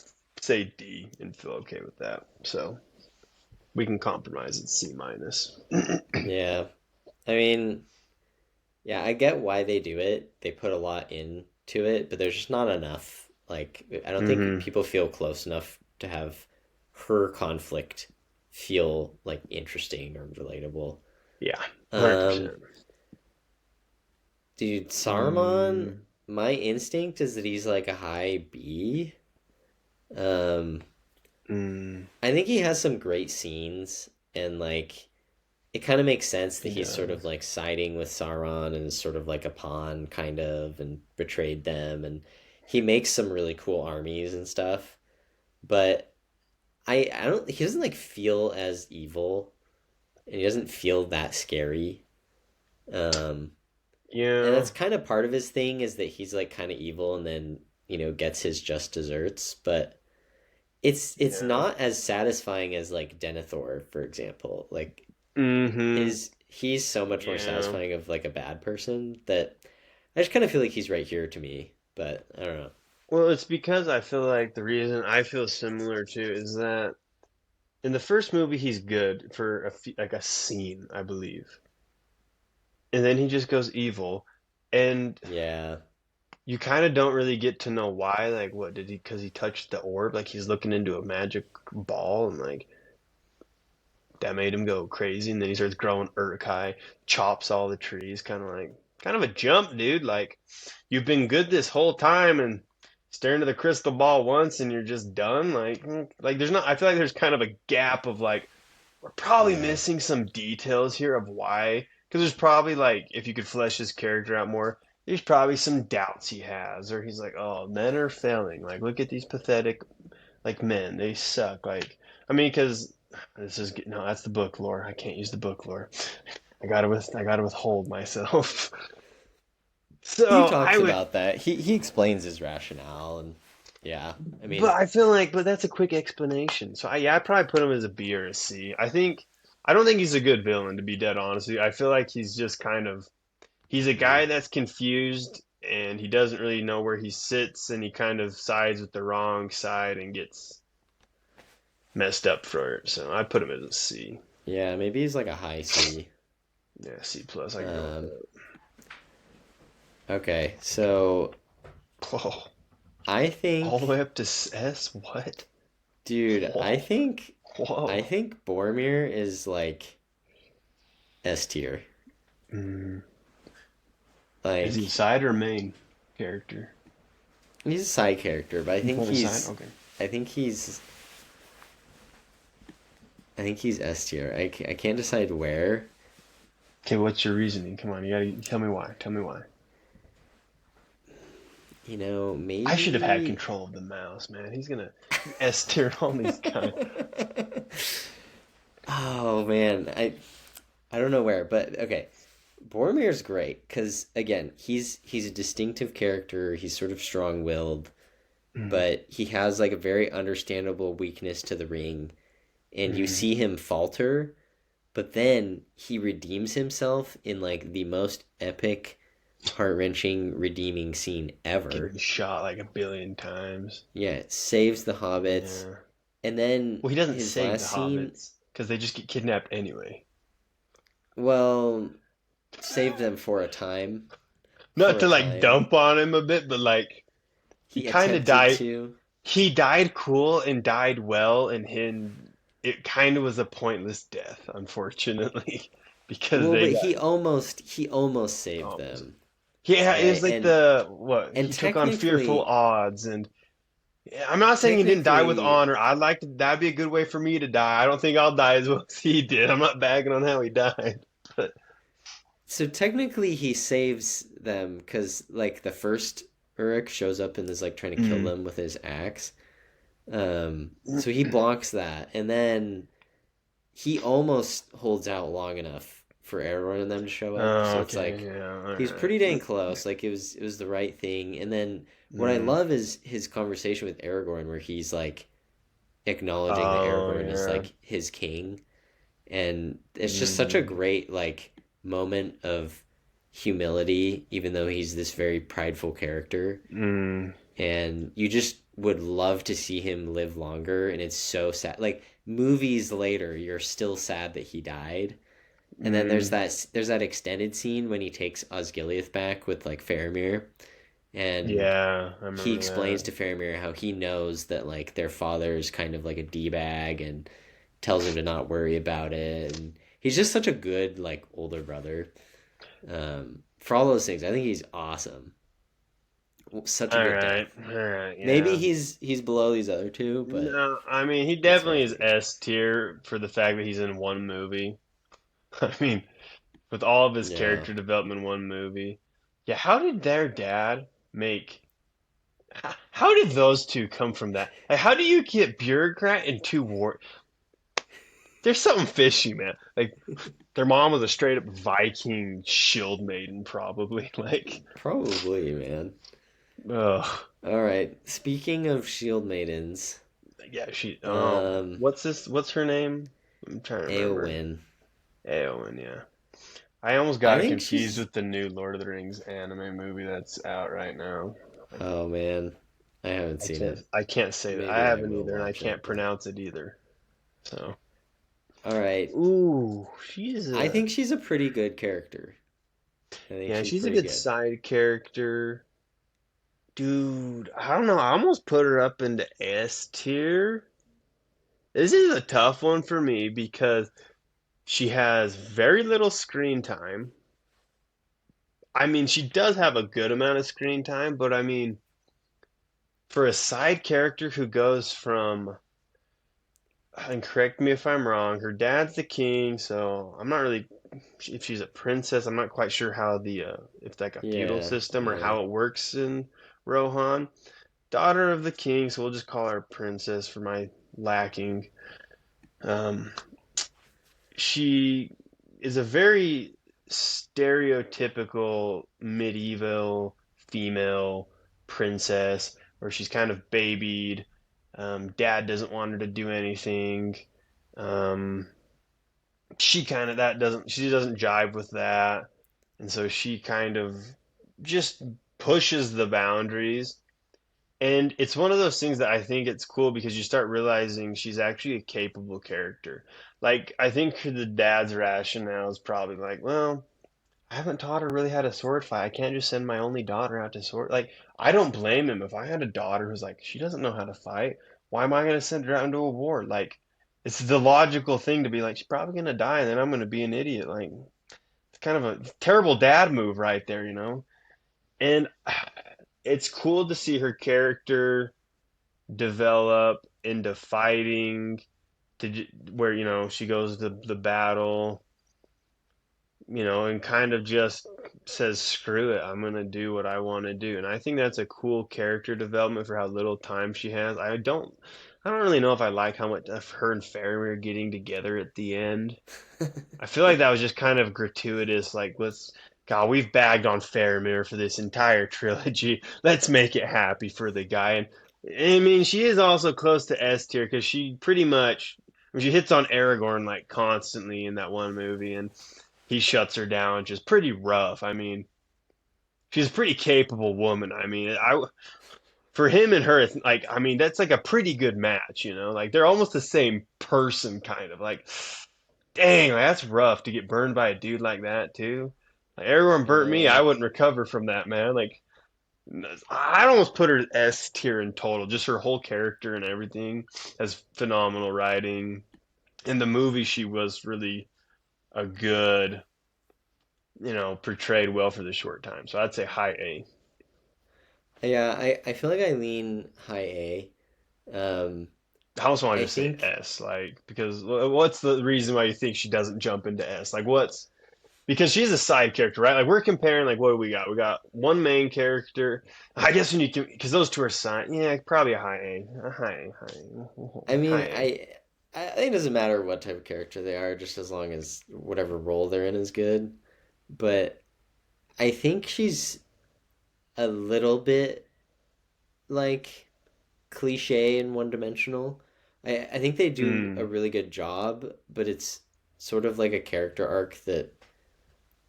say D and feel okay with that. So we can compromise at C minus. yeah. I mean, yeah, I get why they do it. They put a lot into it, but there's just not enough. Like, I don't think Hmm. people feel close enough to have her conflict feel like interesting or relatable. Yeah, Um, 100%. dude, Saruman, Mm, my instinct is that he's like a high B. Um, mm, I think he has some great scenes, and like it kind of makes sense that he he's sort of does. like siding with Sauron and is sort of like a pawn, kind of, and betrayed them, and he makes some really cool armies and stuff. But I don't. He doesn't like feel as evil, and he doesn't feel that scary. Um, and Yeah, that's kind of part of his thing is that he's like kind of evil, and then gets his just desserts, but. It's yeah. not as satisfying as like Denethor, for example. Like Hmm. he's so much more Yeah. satisfying of like a bad person that I just kind of feel like he's right here to me, but I don't know. Well, it's because I feel like the reason I feel similar to is that in the first movie he's good for like a scene, I believe, and then he just goes evil, and Yeah, you kind of don't really get to know why. Like, what did he? Because he touched the orb, like he's looking into a magic ball, and like that made him go crazy. And then he starts growing Uruk-hai, chops all the trees, kind of a jump, dude. Like, you've been good this whole time, and stare into the crystal ball once, and you're just done. Like there's not. I feel like there's kind of a gap of like we're probably yeah, missing some details here of why. Because there's probably like if you could flesh his character out more, there's probably some doubts he has, or he's like, oh, men are failing. Like, look at these pathetic like men, they suck. Like, I mean, because this is no, that's the book lore. I can't use the book lore. I gotta withhold myself. he So I talks would, about that. He explains his rationale, and yeah, I but mean, I feel like, but that's a quick explanation. So yeah, I'd probably put him as a B or a C. I don't think he's a good villain, to be dead honest with you. I feel like he's just kind of he's a Mm. guy that's confused and he doesn't really know where he sits and he kind of sides with the wrong side and gets messed up for it. So I put him as a C. Yeah, maybe he's like a high C. Yeah, C plus. I can go with Um, that. okay, so Whoa, I all the way think, up to S? What? dude, I Whoa, think, I whoa. think Boromir is like S tier. Mm. Is he Like, side or main character? he's a side character, but You put him side? Okay. I think he's, I think he's S tier. I can't decide where. Okay, what's your reasoning? Come on, you gotta tell me why. Tell me why. Maybe. I should have had control of the mouse, man. He's gonna S tier all these guys. Oh man, I don't know where, but okay. Boromir's great because again, he's a distinctive character. He's sort of strong-willed, Mm, but he has like a very understandable weakness to the ring, and you mm. see him falter, but then he redeems himself in like the most epic, heart-wrenching, redeeming scene ever. Getting shot like a billion times. Yeah, saves the hobbits, Yeah. and then Well, he doesn't his save the last scene, hobbits because they just get kidnapped anyway. well, saved them for a time. Not For a to like time, dump on him a bit, but like he he kind of attempted died. to. He died cool and died well, and him it kind of was a pointless death, unfortunately, because Well, they but got he almost saved almost. them, Yeah, it was right? like the what And he took on fearful technically, odds, and yeah, I'm not saying he didn't die with technically, honor. I'd like to. That'd be a good way for me to die. I don't think I'll die as well as he did. I'm not bagging on how he died, but so technically he saves them because like the first Uruk shows up and is like trying to kill mm. them with his axe. So he blocks that, and then he almost holds out long enough for Aragorn and them to show up. Oh, So it's okay, like yeah, all he was pretty dang right. close. Like it was the right thing. And then what I Mm. love is his conversation with Aragorn, where he's like acknowledging that Oh, Aragorn is yeah. like his king, and it's just such a Mm. great like moment of humility, even though he's this very prideful character, Mm. and you just would love to see him live longer. And it's so sad. Like movies later, you're still sad that he died. And then Mm. there's that extended scene when he takes Osgiliath back with like Faramir, and Yeah, I he remember explains that. to Faramir how he knows that like their father is kind of like a d bag, and tells him to not worry about it. And he's just such a good like older brother. For all those things, I think he's awesome. Such a All good right, death. all right, Maybe yeah. he's below these other two, but No, I mean he that's what I definitely is think. S tier for the fact that he's in one movie. I mean, with all of his Yeah. character development in one movie. Yeah, how did their dad make? How did those two come from that? Like, how do you get bureaucrat and two war? There's something fishy, man. Like, their mom was a straight up Viking shield maiden, probably. Like, Probably, man. ugh. All right. Speaking of shield maidens, Yeah, she. um, What's this? What's her name? I'm trying to remember. Eowyn. Eowyn, yeah. I almost I got it think confused she's. with the new Lord of the Rings anime movie that's out right now. Oh man, I haven't seen it. I can't say that. I Maybe I haven't will either, and I watch can't it, but pronounce it either. So, all right. ooh, she's I a think she's a pretty good character. I think yeah, she's she's a pretty good good. side character. Dude, I don't know. I almost put her up into S tier. This is a tough one for me because she has very little screen time. I mean, she does have a good amount of screen time, but I mean, for a side character who goes from, and correct me if I'm wrong, her dad's the king, so I'm not really, if she's a princess, I'm not quite sure how if like a feudal Yeah, system or yeah. how it works in Rohan. Daughter of the king, so we'll just call her princess for my lacking. Um, she is a very stereotypical medieval female princess where she's kind of babied. Dad doesn't want her to do anything. Um, she kind of that doesn't she doesn't jive with that, and so she kind of just pushes the boundaries. And it's one of those things that I think it's cool because you start realizing she's actually a capable character. Like, I think the dad's rationale is probably like, well, I haven't taught her really how to sword fight. I can't just send my only daughter out to sword. Like, I don't blame him. If I had a daughter who's like, she doesn't know how to fight, why am I going to send her out into a war? Like, it's the logical thing to be like, she's probably going to die and then I'm going to be an idiot. Like, it's kind of a terrible dad move right there, you know? And it's cool to see her character develop into fighting where, she goes to the battle, and kind of just says, screw it, I'm gonna do what I want to do. And I think that's a cool character development for how little time she has. I don't really know if I like how much of her and Faramir getting together at the end. I feel like that was just kind of gratuitous. Like, God, we've bagged on Faramir for this entire trilogy. Let's make it happy for the guy. And I mean, she is also close to S tier because she pretty much, she hits on Aragorn like constantly in that one movie, and he shuts her down, just pretty rough. I mean, she's a pretty capable woman. I mean, for him and her, like, I mean, that's like a pretty good match, Like they're almost the same person, kind of. Like, dang, like, that's rough to get burned by a dude like that too. Like, everyone burnt me, I Yeah. wouldn't recover from that, man. Like, I'd almost put her S tier in total. Just her whole character and everything has phenomenal writing. In the movie, she was really a good, portrayed well for the short time. So I'd say high A. Yeah, I feel like I lean high A. Um, I almost want to I just say think S, like, because what's the reason why you think she doesn't jump into S? Like, because she's a side character, right? Like, we're comparing, like, what do we got? We got one main character. I guess when you can, because those two are side, yeah, probably a high A, I high mean A. I think it doesn't matter what type of character they are, just as long as whatever role they're in is good. But I think she's a little bit like cliche and one dimensional. I think they do a Mm. really good job, but it's sort of like a character arc that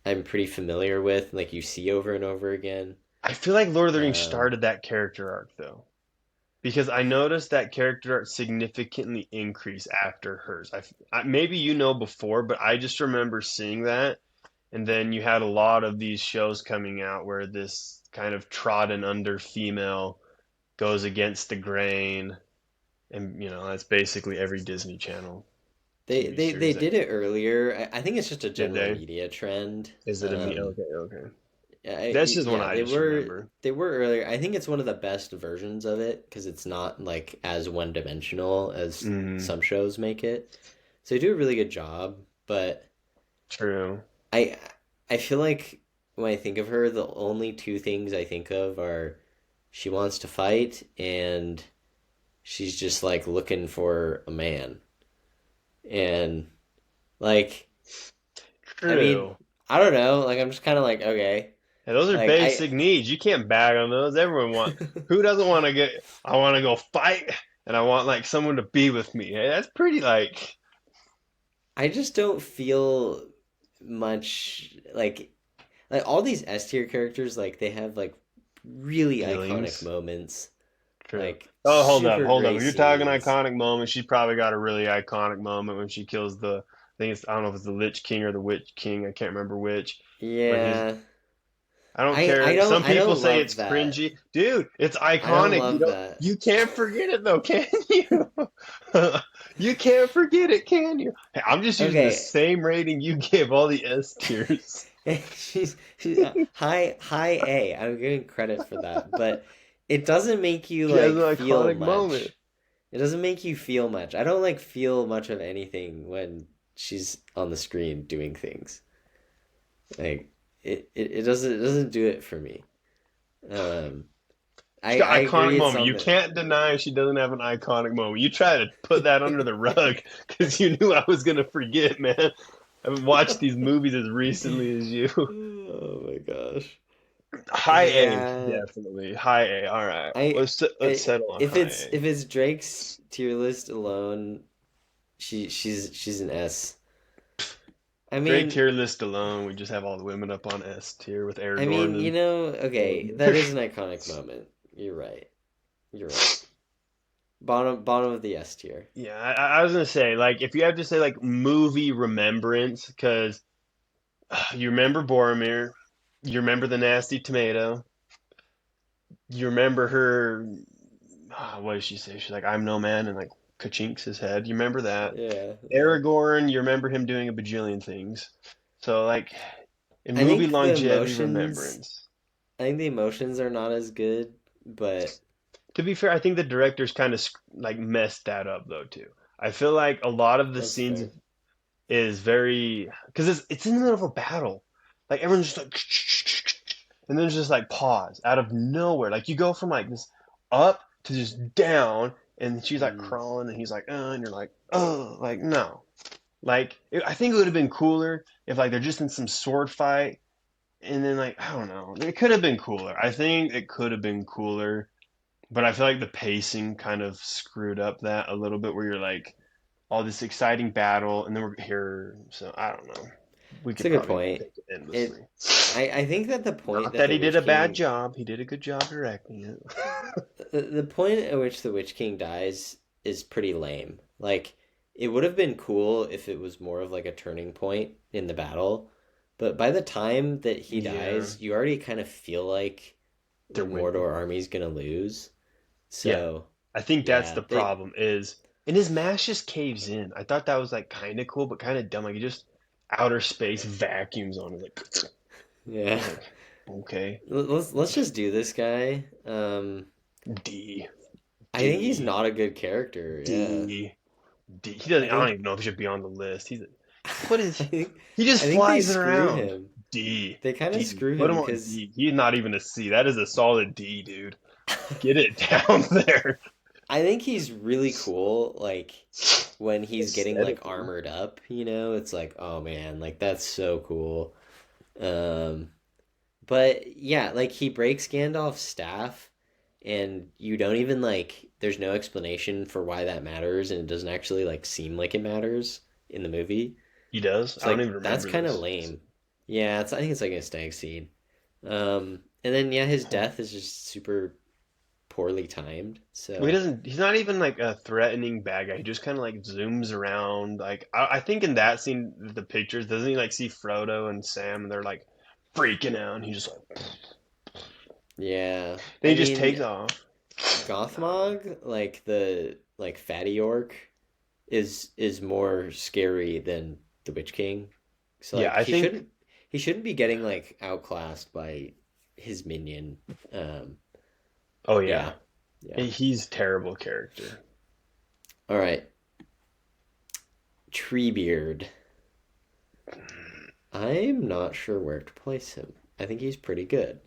I'm pretty familiar with, like you see over and over again. I feel like Lord of the Rings Um, started that character arc though, because I noticed that character arc significantly increased after hers. Maybe before, but I just remember seeing that. And then you had a lot of these shows coming out where this kind of trodden under female goes against the grain, and that's basically every Disney Channel TV they series that did it earlier. I think it's just a did general they? media trend. Is it a me? Okay, okay. That's just one Yeah, I just remember. they were earlier. I think it's one of the best versions of it because it's not like as one dimensional as Mm, some shows make it. So they do a really good job, but true. I I feel like when I think of her, the only two things I think of are she wants to fight and she's just like looking for a man. And like I mean, True. I don't know, like I'm just kind of like okay. Yeah, those are Like basic needs. You can't bag on those. Who doesn't want to get, I want to go fight and I want like someone to be with me. Hey, that's pretty like I just don't feel much like all these S tier characters like they have like really iconic feelings. moments, True. like Oh, hold up, super hold up. great If you're talking scenes. iconic moment, she's probably got a really iconic moment when she kills I don't know if it's the Lich King or the Witch King. I can't remember which. When he's, Yeah. I don't care. Some I people don't say it's love that. cringy. Dude, it's I don't iconic. love that. You can't forget it though, can you? You can't forget it, can you? Hey, I'm just using the Okay. same rating you give all the S tiers. She's high A. I'm giving credit for that, but it doesn't make you She has like an feel iconic moment. much. It doesn't make you feel much. I don't like feel much of anything when she's on the screen doing things. Like it doesn't do it for me. Um She's got I iconic agree it's moment. on You the can't deny she doesn't have an iconic moment. You try to put that under the rug because you knew I was gonna forget, man. I haven't watched these movies as recently as you. Oh my gosh. High A, Yeah. definitely. High A. All right. I, Let's settle on high A. if it's Drake's tier list alone, she's an S. I Drake mean, tier list alone, we just have all the women up on S tier with Aragorn and okay, that Boromir. is an iconic moment. You're right. You're right. Bottom of the S tier. Yeah, I was gonna say, like, if you have to say like movie remembrance, because you remember Boromir, you remember the nasty tomato, you remember her. What did she say? She's like, "I'm no man," and like kachinks his head. You remember that? Yeah, yeah. Aragorn, you remember him doing a bajillion things. So like, in I movie think the longevity emotions remembrance. I think the emotions are not as good, but To be fair, I think the directors kind of like messed that up though too. I feel like a lot of the that's scenes fair. is very because it's in the middle of a battle. Like everyone's just like, and then it's just like pause out of nowhere. Like you go from like this up to just down, and she's like Mm. crawling, and he's like, and you're like, like no. I think it would have been cooler if like they're just in some sword fight, and then like I don't know, it could have been cooler. I think it could have been cooler, but I feel like the pacing kind of screwed up that a little bit, where you're like all this exciting battle, and then we're here. So I don't know. We It's a could good probably point. take it endlessly. It I think that the point Not that that the he did Witch a bad King job. He did a good job directing it. the point at which the Witch King dies is pretty lame. Like it would have been cool if it was more of like a turning point in the battle, but by the time that he Yeah, dies, you already kind of feel like the they're winning. Mordor army's gonna lose. Yeah, So, I think that's yeah, the problem. Is and his mask just caves in. I thought that was like kind of cool, but kind of dumb. Like he just outer space vacuums on it. Like I yeah. was like, okay, Let's just do this guy. D, I think he's D, not a good character. Yeah. D, D. He doesn't. I I don't think even know if he should be on the list. What I is? think He just I think they flies screw around. him. D, They kind of D. screw Put him him on because D. He's not even a C. That is a solid D, dude. Get it down there. I think he's really cool. Like when he's getting like Aesthetically. armored up, it's like, oh man, like that's so cool. Um, but yeah, like he breaks Gandalf's staff, and you don't even like. There's no explanation for why that matters, and it doesn't actually like seem like it matters in the movie. He does. I So don't like even that's remember kind of this. lame. Yeah, I think it's like a stag scene. And then yeah, his Huh. death is just super poorly timed. Well, he So doesn't. He's not even like a threatening bad guy. He just kind of like zooms around. Like I think in that scene, the pictures, doesn't he like see Frodo and Sam, and they're like freaking out, and he just like, yeah, then he just takes off. Gothmog, like the like fatty orc, is more scary than the Witch King. So Yeah, like I think. he shouldn't be getting like outclassed by his minion. Um, Oh yeah, yeah, yeah. he's terrible character. All right, Treebeard. I'm not sure where to place him. I think he's pretty good.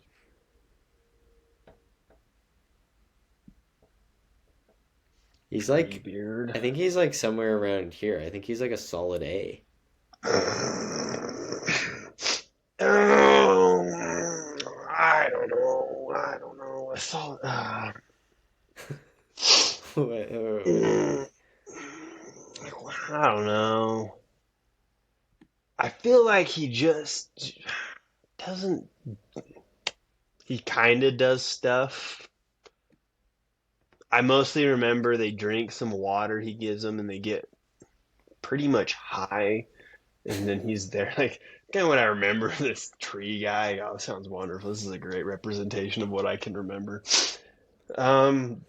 He's like, Treebeard. I think he's like somewhere around here. I think he's like a solid A. I don't know. I don't know. I saw. Wait. I don't know. I feel like he just doesn't. He kind of does stuff. I mostly remember they drink some water he gives them, and they get pretty much high, and then he's there. Like kind of what I remember of this tree guy. Oh, sounds wonderful. This is a great representation of what I can remember. Um,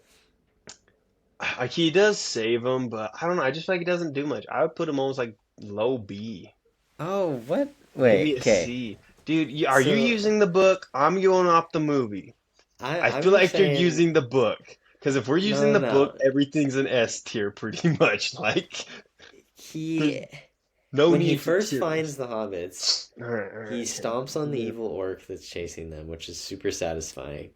like he does save him, but I don't know. I just feel like he doesn't do much. I would put him almost like low B, Oh, what? maybe Wait, a okay. C. Dude, are you So using the book? I'm going off the movie. I I'm feel just like you're saying, using the book. Because if we're using no, the book, no. everything's an S tier pretty much. Like, there's He no when he need for first tier finds list. the hobbits, All he right, okay. stomps on the evil orc that's chasing them, which is super satisfying.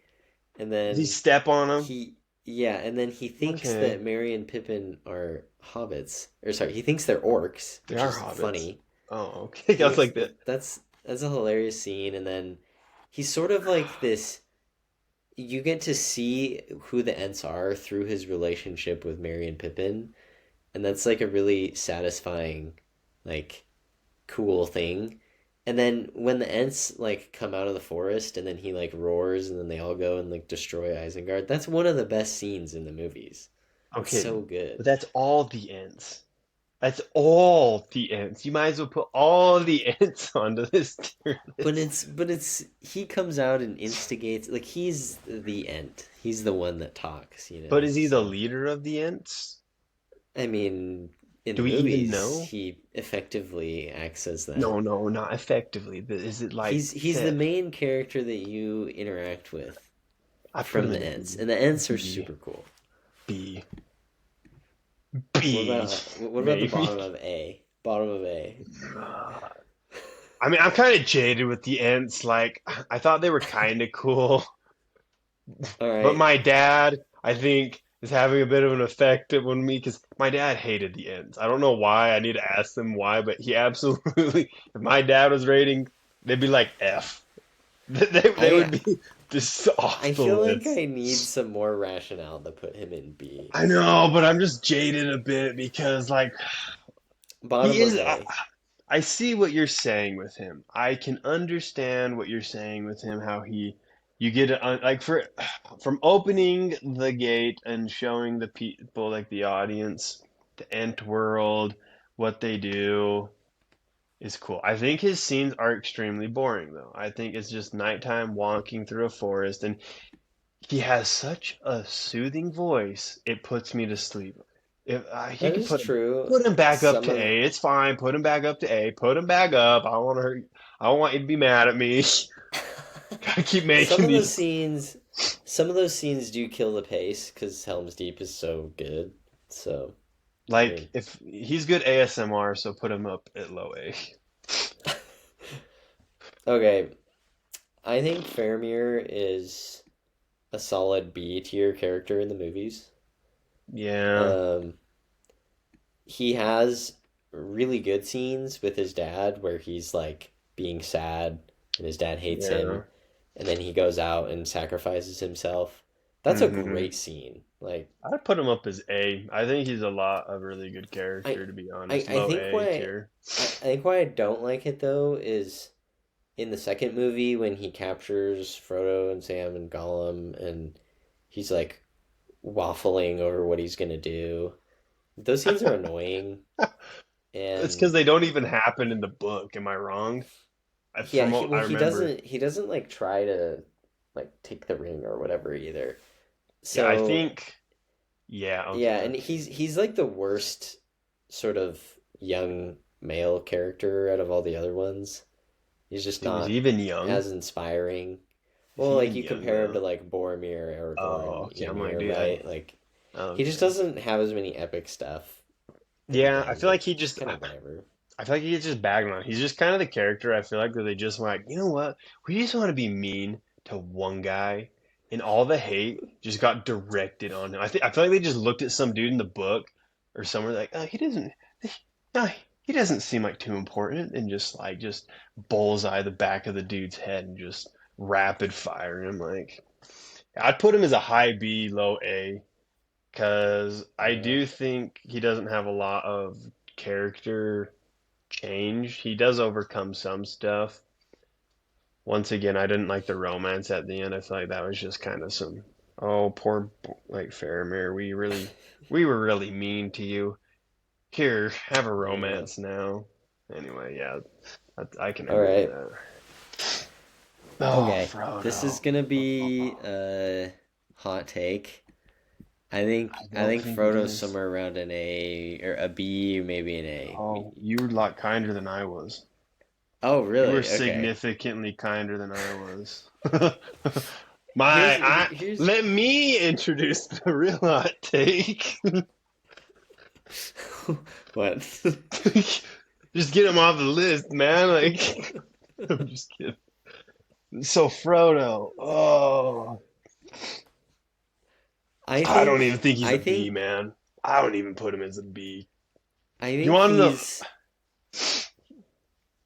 And Does he then step on him? he yeah, and then he thinks Okay, that Merry and Pippin are hobbits. Or sorry, he thinks they're orcs, they which are is hobbits. funny. Oh, okay. He I was thinks like that. that's a hilarious scene, and then he's sort of like this. You get to see who the Ents are through his relationship with Merry and Pippin, and that's like a really satisfying, like, cool thing. And then when the Ents like come out of the forest and then he like roars and then they all go and like destroy Isengard, that's one of the best scenes in the movies. It's Okay, so but good. that's all the ends. That's all the ends. You might as well put all the ends onto this tier list. But it's he comes out and instigates like he's the Ent. He's the one that talks, you But know. is he the So leader of the ends? I mean, in Do the we even movies, know? he effectively acts as that. No, no, not effectively. But is it like He's the main character that you interact with I put from him the in a Ents, and the Ents are B, super cool. B, What B, about the maybe. bottom of A? Bottom of A. I mean, I'm kind of jaded with the ants. Like, I thought they were kind of cool, All but right. my dad, I think, is having a bit of an effect on me because my dad hated the ants. I don't know why. I need to ask him why, but he absolutely. If my dad was rating, they'd be like F. They I would be just I off the feel like list. I need some more rationale to put him in B. I know, but I'm just jaded a bit because like he Bottom is. of A. I see what you're saying with him. I can understand what you're saying with him. How he, you get it like for from opening the gate and showing the people like the audience the Ent world, what they do is cool. I think his scenes are extremely boring though. I think it's just nighttime walking through a forest, and he has such a soothing voice, it puts me to sleep. If you That could is true. put him back up Some to of A, it's fine. Put him back up to A. Put him back up. I don't want to hurt. I don't want you to be mad at me. Gotta keep some making of those these. scenes some of those scenes do kill the pace because Helm's Deep is so good. So I Like mean, if he's good ASMR, so put him up at low A. okay. I think Faramir is a solid B tier character in the movies. Yeah. Um, he has really good scenes with his dad where he's like being sad and his dad hates Yeah. him and then he goes out and sacrifices himself. That's a hmm great scene. Like I'd put him up as A. I think he's a lot of really good I character, to be I, honest. I Low think A why tier. I think why I don't like it though is in the second movie when he captures Frodo and Sam and Gollum and he's like waffling over what he's gonna do. Those scenes are annoying It's and because they don't even happen in the book. Am I wrong? yeah, From what I he remember. doesn't like try to like take the ring or whatever either. Yeah, I So think. Yeah, yeah, okay. and he's like the worst sort of young male character out of all the other ones. He's just Is he not even young? as inspiring. Is Well, he like even you young compare him to though? like Boromir, Oh, Aragorn, okay. I'm like, Ymir, dude, right? Like he just okay. doesn't have as many epic stuff at the Yeah, I end. feel like Like he it's just. kind of whatever. I feel like he gets just bagged on. He's just kind of the character. I feel like that they just like, you know what? We just want to be mean to one guy, and all the hate just got directed on him. I feel like they just looked at some dude in the book or somewhere like, he doesn't. No, he doesn't seem like too important, and just bullseye the back of the dude's head and just rapid fire him. Like I'd put him as a high B, low A, because I Yeah. do think he doesn't have a lot of character change. He does overcome some stuff. Once again, I didn't like the romance at the end. I feel like that was just kind of some, oh, poor like Faramir. We were really mean to you. Here, have a Yeah. romance now. Anyway, yeah, I can All agree with right. that. Oh, Okay. This is Frodo. gonna be a hot take. I I don't think think it Frodo's is. somewhere around an A or a B, maybe an A. Oh, you were a lot kinder than I was. Oh, You were really? Okay. significantly kinder than I was. Here's Let me introduce the real hot take. what? Just get him off the list, man. Like, I'm just kidding. So Frodo, oh, I don't even think he's a I B, think man. I don't even put him as a B. I You think want to know he's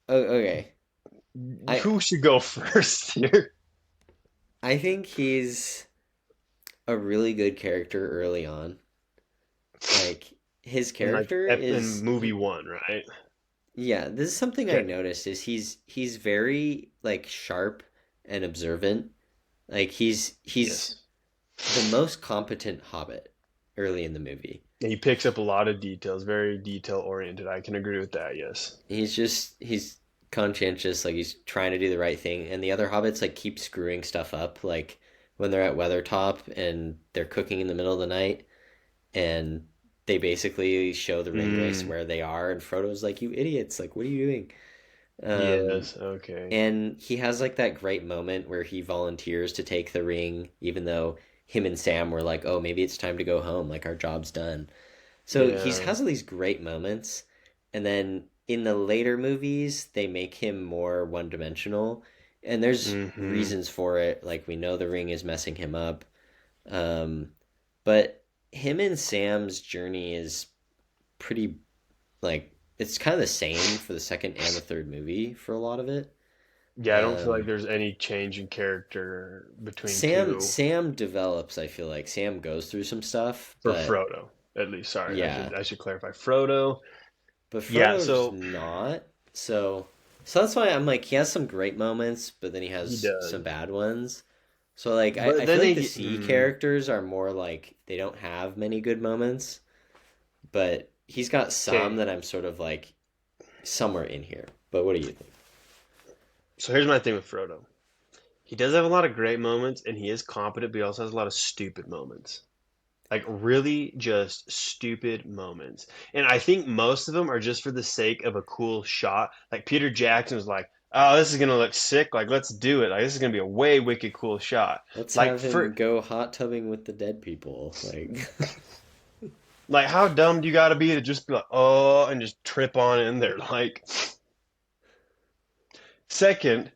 oh, okay. I who should go first here? I think he's a really good character early on. Like his In like character in is movie one, right? Yeah, this is something I Okay. noticed is he's very like sharp and observant. Like he's Yes. the most competent hobbit early in the movie. And he picks up a lot of details, very detail oriented. I can agree with that. Yes. He's conscientious, like he's trying to do the right thing, and the other hobbits like keep screwing stuff up, like when they're at Weathertop and they're cooking in the middle of the night, and they basically show the ring wraiths Mm, where they are, and Frodo's like, "You idiots! Like, what are you doing?" Um, yes. Okay. and he has like that great moment where he volunteers to take the ring, even though him and Sam were like, "Oh, maybe it's time to go home. Like our job's done." So he Yeah. has all these great moments, and then in the later movies, they make him more one dimensional, and there's Mm-hmm. reasons for it. Like we know the ring is messing him up, um, but him and Sam's journey is pretty like it's kind of the same for the second and the third movie for a lot of it. Yeah, I don't feel like Um, there's any change in character between Sam two Sam develops. I feel like Sam goes through some stuff, for but Frodo, at least. Sorry, I yeah, should I should clarify. Frodo. but Yeah, Frodo's so not. So that's why I'm like he has some great moments, but then he he has some does. bad ones. So like I But feel then like the he C characters are more like they don't have many good moments, but he's got some okay. that I'm sort of like somewhere in here. But what do you think? So here's my thing with Frodo. He does have a lot of great moments and he is competent, but he also has a lot of stupid moments. Like really just stupid moments. And I think most of them are just for the sake of a cool shot. Like Peter Jackson was like, "Oh, this is gonna look sick. Like let's do it. Like this is gonna be a way wicked cool shot." Let's Like have for him go hot tubbing with the dead people. Like like how dumb do you gotta be to just be like, "Oh," and just trip on in there? Like second,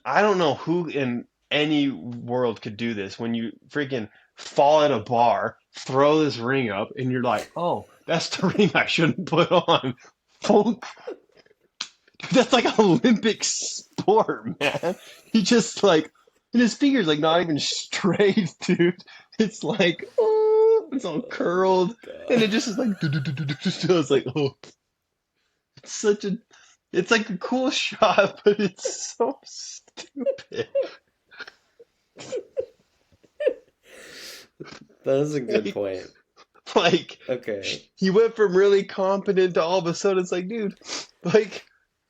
I don't know who in any world could do this when you freaking fall at a bar, throw this ring up, and you're like, oh, that's the ring I shouldn't put on. Folk, that's like an Olympic sport, man. He just like, and his finger's like not even straight, dude. It's like, oh, it's all oh my curled, and god. it just is like, so it's like, oh, it's such a, it's like a cool shot, but it's so stupid. That is a good Like, point. like Okay. he went from really competent to all of a sudden it's like, dude, like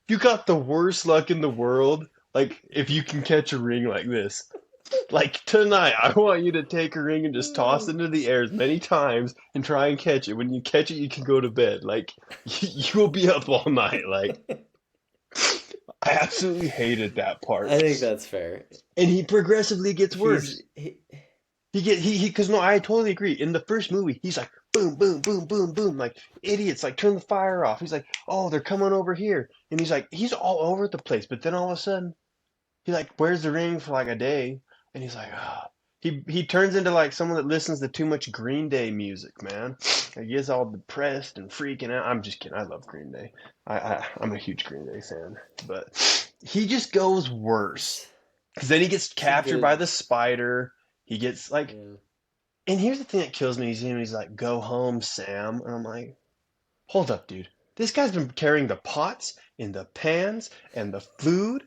you got the worst luck in the world. Like if you can catch a ring like this. Like tonight, I want you to take a ring and just toss it into the air as many times and try and catch it. When you catch it, you can go to bed. Like you will be up all night. Like I absolutely hated that part. I think that's fair. And he progressively gets He's worse. He because no, I totally agree. In the first movie, he's like boom, boom, boom, boom, boom, like idiots, like turn the fire off. He's like, oh, they're coming over here, and he's like, he's all over the place. But then all of a sudden, he like wears the ring for like a day, and he's like, ah. He turns into like someone that listens to too much Green Day music, man. Like, he gets all depressed and freaking out. I'm just kidding. I love Green Day. I'm a huge Green Day fan, but he just goes worse. it's Because then he gets it's a captured by good the spider. He gets like, yeah. and here's the thing that kills me. He's like, "Go home, Sam," and I'm like, "Hold up, dude. This guy's been carrying the pots and the pans and the food.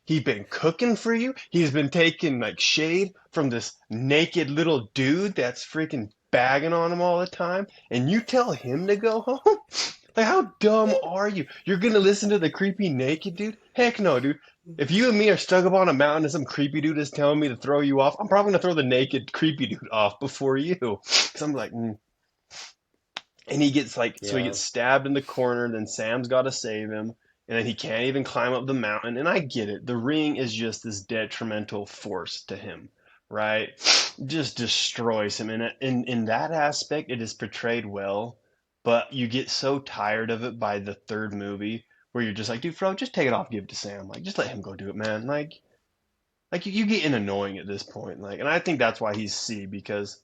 He's been cooking for you. He's been taking like shade from this naked little dude that's freaking bagging on him all the time. And you tell him to go home? Like, how dumb are you? You're gonna listen to the creepy naked dude? Heck no, dude. If you and me are stuck up on a mountain and some creepy dude is telling me to throw you off, I'm probably gonna throw the naked creepy dude off before you. Because I'm like, and he gets like, so he Yeah. gets stabbed in the corner. Then Sam's got to save him, and then he can't even climb up the mountain. And I get it. The ring is just this detrimental force to him, right? Just destroys him. And in that aspect, it is portrayed well. But you get so tired of it by the third movie, where you're just like, dude, Fro, just take it off, give it to Sam. Like, just let him go do it, man. Like you getting annoying at this point. Like, and I think that's why he's C because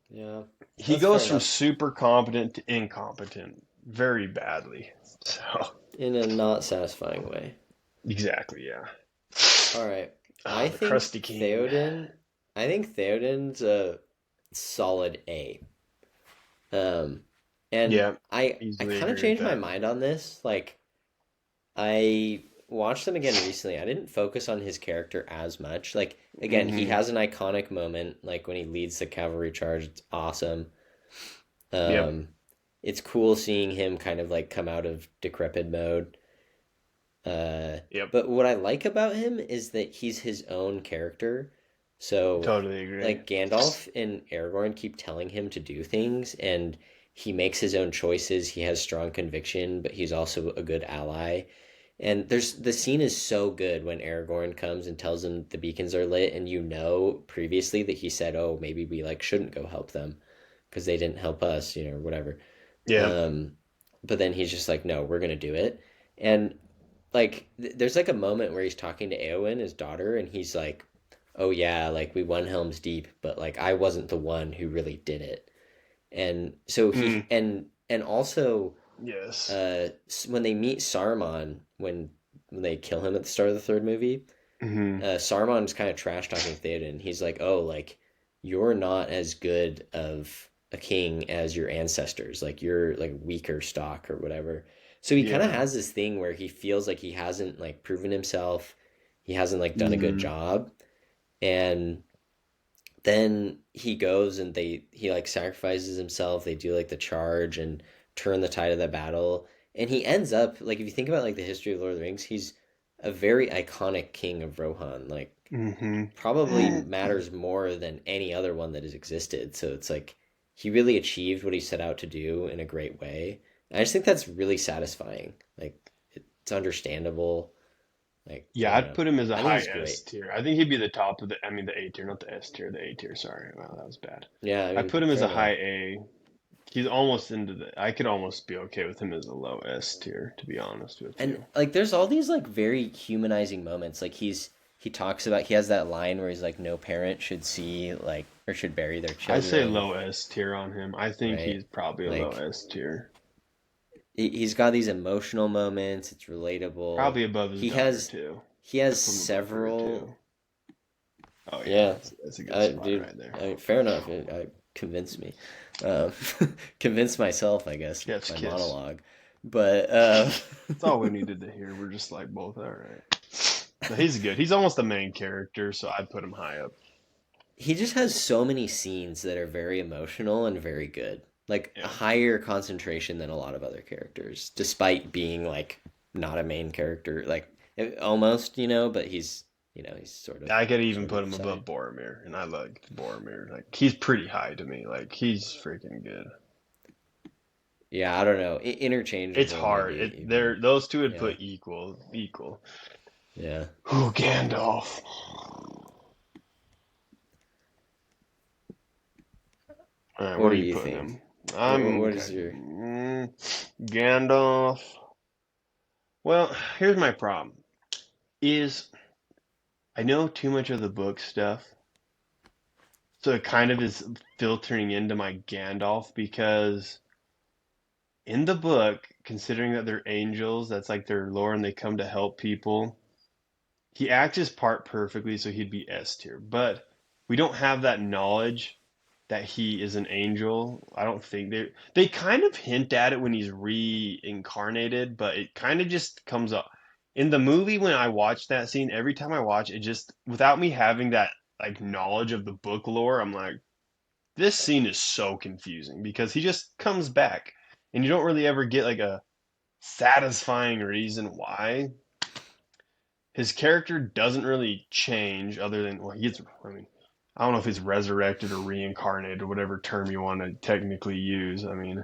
Yeah. he That's fair goes from enough. super competent to incompetent very badly. So In a not satisfying way. exactly, yeah. All right. Oh, I the think crusty king. Theoden I think Theoden's a solid A. Um And Yeah, I easily kind of agree with changed my that. mind on this. Like I watched them again recently. I didn't focus on his character as much. Like again, he Hmm. has an iconic moment, like when he leads the cavalry charge. It's awesome. Yep. Um, it's cool seeing him kind of like come out of decrepit mode. Uh, Yep. but what I like about him is that he's his own character. So, Totally agree. like Gandalf and Aragorn keep telling him to do things, and he makes his own choices. He has strong conviction, but he's also a good ally. And there's the scene is so good when Aragorn comes and tells him the beacons are lit, and you know previously that he said, "Oh, maybe we like shouldn't go help them because they didn't help us," you know, whatever. Yeah. Um, but then he's just like, "No, we're gonna do it." And like there's like a moment where he's talking to Eowyn, his daughter, and he's like, "Oh yeah, like we won Helm's Deep, but like I wasn't the one who really did it." And so Mm. he and also Yes. when they meet Saruman when they kill him at the start of the third movie, Hmm. Saruman's kind of trash talking Theoden. He's like, "Oh, like you're not as good of a king as your ancestors. Like you're like weaker stock or whatever." So he kind of Yeah. has this thing where he feels like he hasn't like proven himself. He hasn't like done a good Hmm. job. And then he goes and he like sacrifices himself. They do like the charge and turn the tide of the battle. And he ends up like if you think about like the history of Lord of the Rings, he's a very iconic king of Rohan. Like Hmm. probably matters more than any other one that has existed. So it's like he really achieved what he set out to do in a great way. And I just think that's really satisfying. Like it's understandable. Like I Yeah, don't I'd know. put him as a I think high he's S great. tier. I think he'd be the top of the, I mean, the A tier, not the S tier, the A tier. Sorry. Wow, that was bad. Yeah, I I mean put him as fair a enough. high A. He's almost into the, I could almost be okay with him as a low S tier, to be honest with And you. like there's all these like very humanizing moments. Like he talks about he has that line where he's like no parent should see like or should bury their I say children, low S tier on him. I think right? he's probably a low Like S tier. he's got these emotional moments. It's relatable. Probably above his He daughter has too. he has I'd put him above her several. too. Oh yeah, Yeah, that's a good spot dude. right there. I mean, fair enough. Convinced me. Um, convinced myself, I guess, with Chef's my kiss. monologue. But That's all we needed to hear. We're just like both all right. No, he's good. He's almost the main character, so I'd put him high up. he just has so many scenes that are very emotional and very good. Like a Yeah. higher concentration than a lot of other characters, despite being like not a main character, like almost, you know, but he's I could even sort put of him side. above Boromir, and I like Boromir. Like he's pretty high to me. Like he's freaking good. Yeah, I don't know. It's Interchangeable, hard. maybe It even. they're those two would Yeah, put equal. yeah. Ooh, Gandalf. All right, What where do are you you putting think? him? I'm What okay. is your? Gandalf. Well, here's my problem. Is I know too much of the book stuff, so it kind of is filtering into my Gandalf because in the book, considering that they're angels, that's like their lore and they come to help people, he acts his part perfectly, so he'd be S tier. But we don't have that knowledge that he is an angel. I don't think they kind of hint at it when he's reincarnated, but it kind of just comes up. In the movie when I watch that scene, every time I watch it just without me having that like knowledge of the book lore, I'm like this scene is so confusing because he just comes back and you don't really ever get like a satisfying reason why his character doesn't really change other than well he gets I mean I don't know if he's resurrected or reincarnated or whatever term you want to technically use. I mean,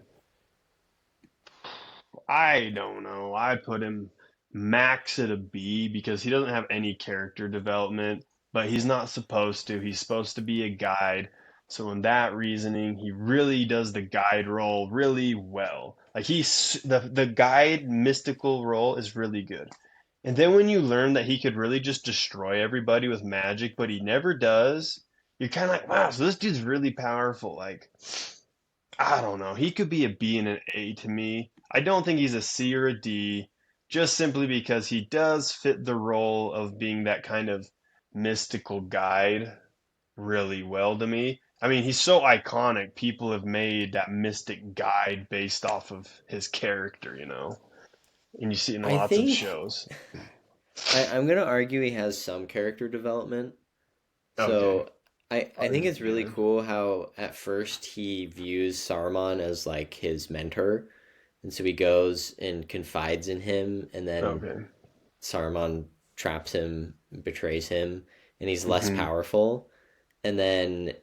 I don't know. I put him max at a B because he doesn't have any character development, but he's not supposed to. He's supposed to be a guide. So in that reasoning, he really does the guide role really well. Like he's the guide mystical role is really good. And then when you learn that he could really just destroy everybody with magic, but he never does, you're kind of like, wow, so this dude's really powerful. Like, I don't know. He could be a B and an A to me. I don't think he's a C or a D, just simply because he does fit the role of being that kind of mystical guide really well to me. I mean, he's so iconic. People have made that mystic guide based off of his character, and you see it in I lots of think shows. I'm gonna argue he has some character development. Okay, So I think it's really yeah. cool how at first he views Saruman as like his mentor, and so he goes and confides in him, and then Okay. Saruman traps him, betrays him, and he's less Hmm. powerful. And then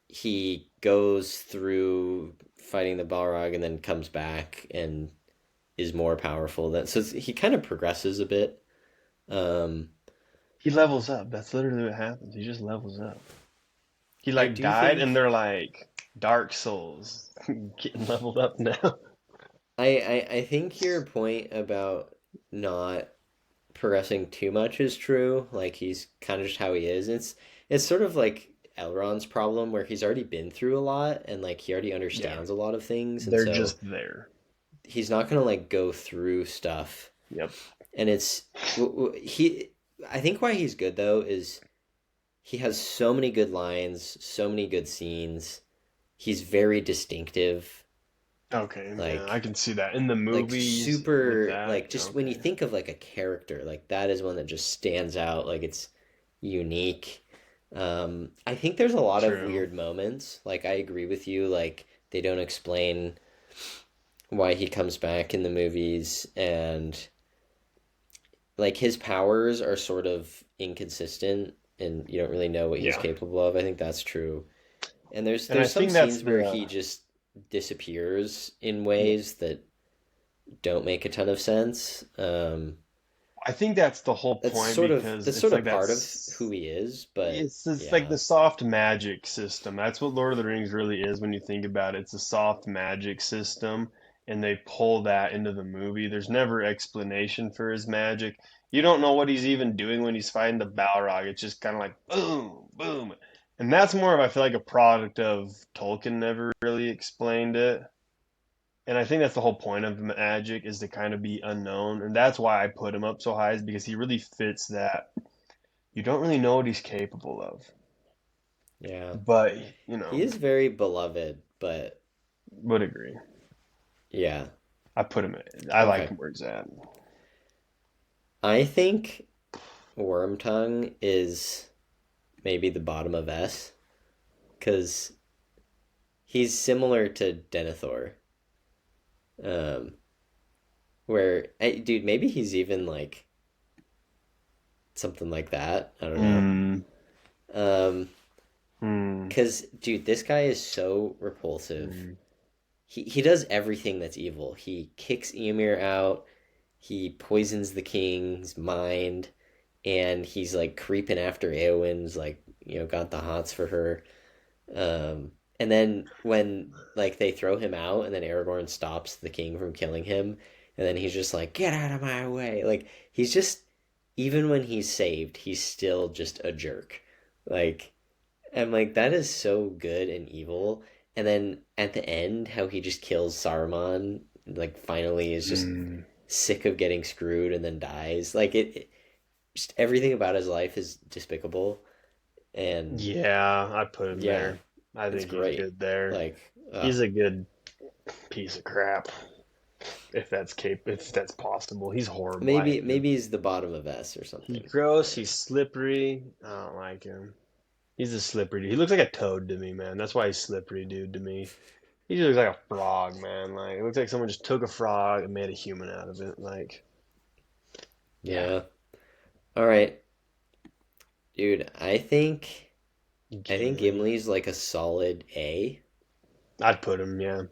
he goes through fighting the Balrog and then comes back and is more powerful. He kind of progresses a bit. Um, He levels up. That's literally what happens. He just levels up. He I like do died, and think they're like Dark Souls getting leveled up now. I think your point about not progressing too much is true. Like he's kind of just how he is. It's sort of like Elrond's problem where he's already been through a lot and like he already Yeah, understands a lot of things, and they're so just there. he's not gonna like go through stuff. Yep. And he. I think why he's good though is he has so many good lines, so many good scenes. He's very distinctive. Okay, yeah, I Like can see that in the like movies with super that. like just when you Okay. think of like a character, like that is one that just stands out, like it's unique. I think there's a lot of True. weird moments. Like I agree with you, like they don't explain why he comes back in the movies, and like his powers are sort of inconsistent and you don't really know what he's Yeah. capable of. I think that's true. And And I there's some think that's scenes where the he just disappears in yeah. ways that don't make a ton of sense. I think that's the whole point because That's it's sort of like part of who that's he is, but it's like yeah. the soft magic system. That's what Lord of the Rings really is when you think about it. It's a soft magic system, and they pull that into the movie. There's never explanation for his magic. You don't know what he's even doing when he's fighting the Balrog. It's just kind of like boom, boom. And that's more of, I feel like, a product of Tolkien never really explained it. And I think that's the whole point of Magic is to kind of be unknown, and that's why I put him up so high is because he really fits that. You don't really know what he's capable of, Yeah. but He is very beloved, but would agree. yeah. I put him. I like Okay. him where he's at. I think Wormtongue is maybe the bottom of S because he's similar to Denethor. Um, dude, maybe he's even like something like that. I don't know. Hmm. Um, Hmm. because dude, this guy is so repulsive. Hmm. He does everything that's evil. He kicks Ymir out. He poisons the king's mind, and he's like creeping after Eowyn's like got the hots for her. And then when like they throw him out, and then Aragorn stops the king from killing him, and then he's just like, "Get out of my way!" Like he's just even when he's saved, he's still just a jerk. Like I'm like that is so good and evil. And then at the end, how he just kills Saruman, like finally is just Hmm. sick of getting screwed and then dies. Like just everything about his life is despicable. And Yeah, I put him yeah, there. I it's think he's great. good there. Like, He's a good piece of crap, if that's possible. He's horrible. I hate him. maybe he's the bottom of S or He's something. gross. But He's slippery. I don't like him. He's a slippery dude. He looks like a toad to me, man. That's why he's slippery dude to me. He just looks like a frog, man. Like it looks like someone just took a frog and made a human out of it. Like, yeah, yeah. All right, dude. I think Gimli. Gimli's like a solid A. I'd put him, yeah.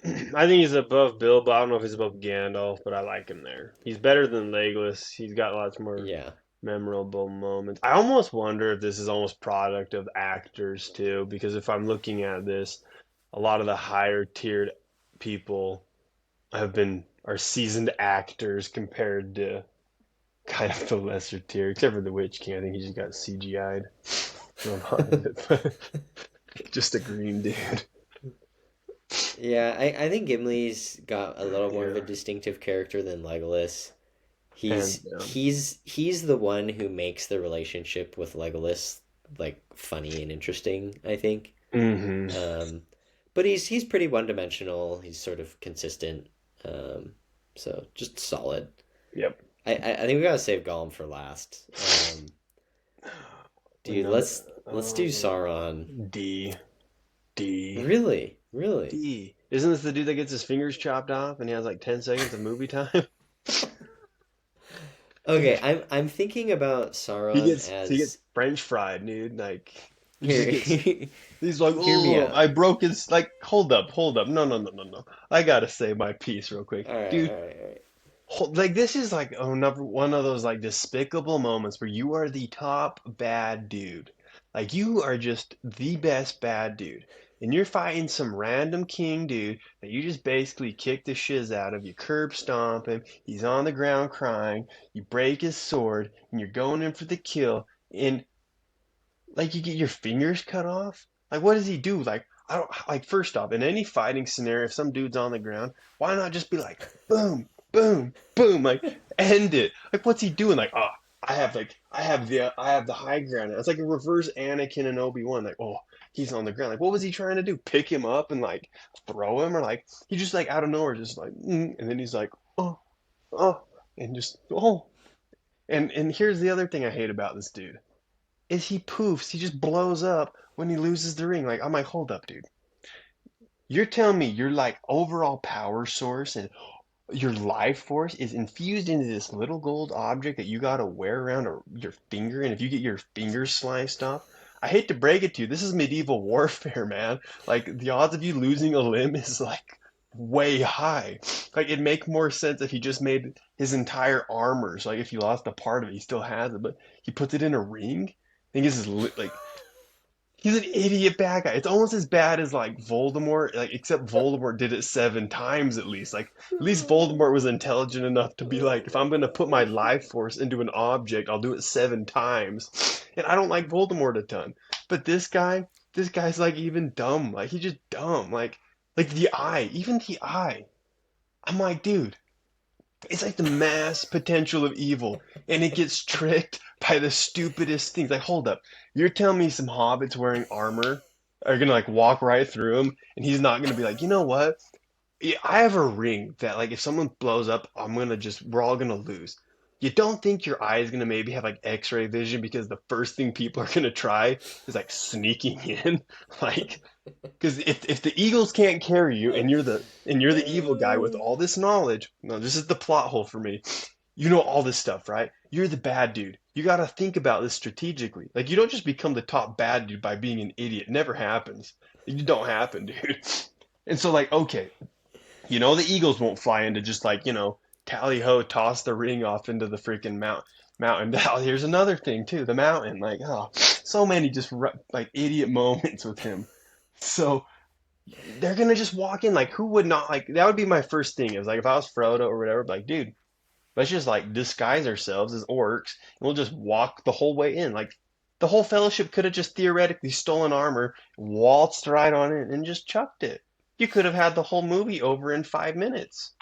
I think he's above Bilbo. I don't know if he's above Gandalf, but I like him there. He's better than Legolas. He's got lots more Yeah. memorable moments. I almost wonder if this is almost product of actors too, because if I'm looking at this, a lot of the higher tiered people are seasoned actors compared to kind of the lesser tier, except for the Witch King. I think he just got CGI'd for a lot of it, but just a green dude. Yeah, I think Gimli's got a little more of a Yeah, distinctive character than Legolas. hands down. He's the one who makes the relationship with Legolas like funny and interesting, I think. Hmm. Um, but he's pretty one dimensional. He's sort of consistent. Um, so just solid. Yep. I think we gotta save Gollum for last. Dude, Another let's do Sauron. D. D. Really, really. D. Isn't this the dude that gets his fingers chopped off and he has like 10 seconds of movie time? Okay, Like I'm thinking about Sauron he gets as French fried, dude. Like he just here. gets he's like, Hear me oh, out. I broke his like hold up. No, no, no, no, no. I gotta say my piece real quick. All right, Dude, all right, all right. like this is like oh number one of those like despicable moments where you are the top bad dude. Like you are just the best bad dude. And you're fighting some random king dude that you just basically kick the shiz out of. You curb stomp him. He's on the ground crying. You break his sword and you're going in for the kill. And like you get your fingers cut off? Like what does he do? Like I don't like first off, in any fighting scenario, if some dude's on the ground, why not just be like boom, boom, boom, like end it? Like what's he doing? Like, oh, I have the high ground. It's like a reverse Anakin and Obi-Wan. Like, oh, he's on the ground. Like, what was he trying to do? Pick him up and like throw him? Or like he just like out of nowhere just like and then he's like, oh, oh, and just oh. And here's the other thing I hate about this dude is he poofs. He just blows up when he loses the ring. Like, I'm like, hold up, dude. You're telling me your like overall power source and your life force is infused into this little gold object that you gotta wear around your finger, and if you get your finger sliced off, I hate to break it to you, this is medieval warfare, man. Like the odds of you losing a limb is like way high. Like it'd make more sense if he just made his entire armor. So like if he lost a part of it, he still has it, but he puts it in a ring. I think this is like he's an idiot bad guy. It's almost as bad as like Voldemort, like except Voldemort did it 7 times at least. Like at least Voldemort was intelligent enough to be like, if I'm gonna put my life force into an object, I'll do it 7 times. And I don't like Voldemort a ton, but this guy's like even dumb. Like he's just dumb. Like the eye, even the eye. I'm like, dude, it's like the mass potential of evil, and it gets tricked by the stupidest things. Like, hold up, you're telling me some hobbits wearing armor are gonna like walk right through him, and he's not gonna be like, you know what? Yeah, I have a ring that like if someone blows up, we're all gonna lose. You don't think your eye is gonna maybe have like X-ray vision because the first thing people are gonna try is like sneaking in, like because if the Eagles can't carry you and you're the evil guy with all this knowledge, no, this is the plot hole for me. You know all this stuff, right? You're the bad dude. You got to think about this strategically. Like you don't just become the top bad dude by being an idiot. It never happens. It don't happen, dude. And so like, okay, you know the Eagles won't fly into just like, tally ho, toss the ring off into the freaking mountain. Oh, here's another thing too, the mountain. Like, oh, so many just like idiot moments with him. So they're gonna just walk in like who would not like that would be my first thing. It was like if I was Frodo or whatever, like dude, let's just like disguise ourselves as orcs and we'll just walk the whole way in. Like the whole fellowship could have just theoretically stolen armor, waltzed right on it, and just chucked it. You could have had the whole movie over in 5 minutes.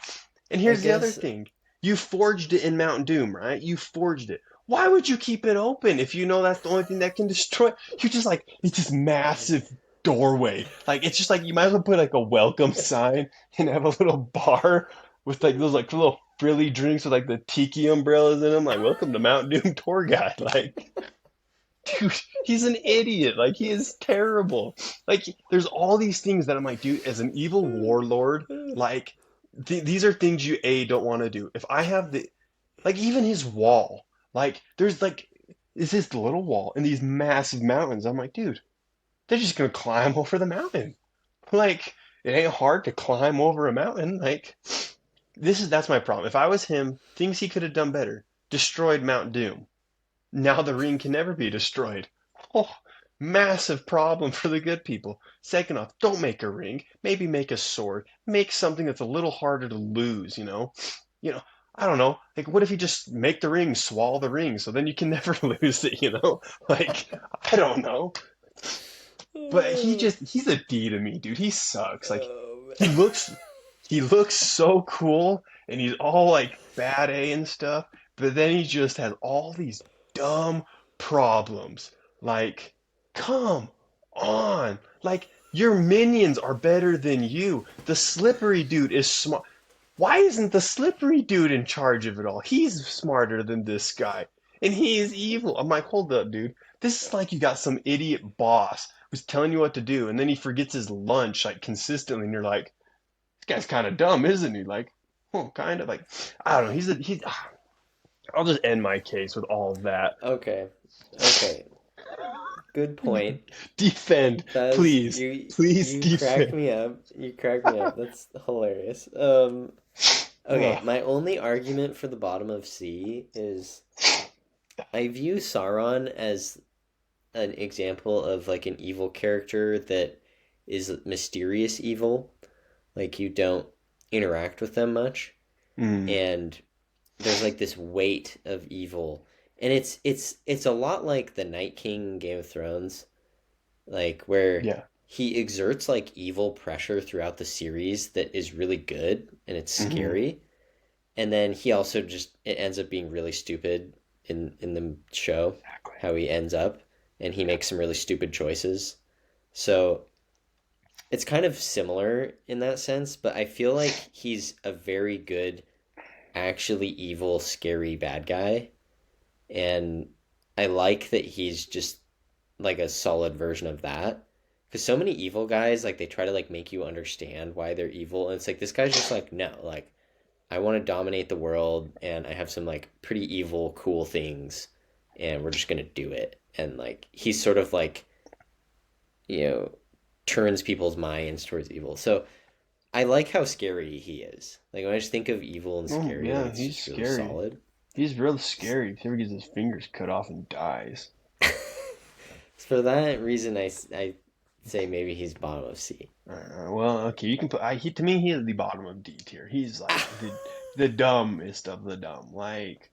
And I here's the other guess thing. You forged it in Mount Doom, right? You forged it. Why would you keep it open if you know that's the only thing that can destroy? You just like it's this massive doorway. Like it's just like you might as well put like a welcome sign and have a little bar with like those like little frilly drinks with like the tiki umbrellas in them. Like welcome to Mount Doom tour guide. Like dude, he's an idiot. Like he is terrible. Like there's all these things that I'm like, dude, as an evil warlord, like these are things you a don't want to do. If I have the like even his wall, like there's like it's this little wall and these massive mountains. I'm like, dude, they're just gonna climb over the mountain. Like it ain't hard to climb over a mountain. Like that's my problem. If I was him, things he could have done better. Destroyed Mount Doom. Now the ring can never be destroyed. Oh, massive problem for the good people. Second off, don't make a ring. Maybe make a sword. Make something that's a little harder to lose, you know? You know, I don't know. Like, what if you just make the ring, swallow the ring, so then you can never lose it, you know? Like, I don't know. But he's a D to me, dude. He sucks. Like, oh, he looks, he looks so cool, and he's all like bad A and stuff, but then he just has all these dumb problems. Like, Come on. Like, your minions are better than you. The slippery dude is smart. Why isn't the slippery dude in charge of it all? He's smarter than this guy. And he is evil. I'm like, hold up, dude. This is like you got some idiot boss who's telling you what to do, and then he forgets his lunch like consistently, and you're like, this guy's kind of dumb, isn't he? Like, oh, kind of like, I don't know. He's. I'll just end my case with all of that. Okay. Okay. Good point. Defend, That's please, please you cracked defend. me up. You cracked me up. That's hilarious. Okay, Ugh. my only argument for the bottom of C is I view Sauron as an example of like an evil character that is mysterious evil. Like you don't interact with them much, Mm, and there's like this weight of evil. And it's a lot like the Night King in Game of Thrones, like where yeah. he exerts like evil pressure throughout the series that is really good and it's Hmm. scary. And then he also just it ends up being really stupid in the show Exactly. how he ends up and he Yeah. makes some really stupid choices. So it's kind of similar in that sense, but I feel like he's a very good, actually evil, scary bad guy. And I like that he's just like a solid version of that. Because so many evil guys, like they try to like make you understand why they're evil, and it's like this guy's just like, no, like I want to dominate the world, and I have some like pretty evil, cool things, and we're just gonna do it. And like he's sort of like you know turns people's minds towards evil. So I like how scary he is. Like when I just think of evil and Oh scary, like yeah, it's he's just really scary. solid. He's real scary if he ever gets his fingers cut off and dies. For that reason, I say maybe he's bottom of C. Well, okay, you can put. To me, he is the bottom of D tier. He's like the dumbest of the dumb. Like,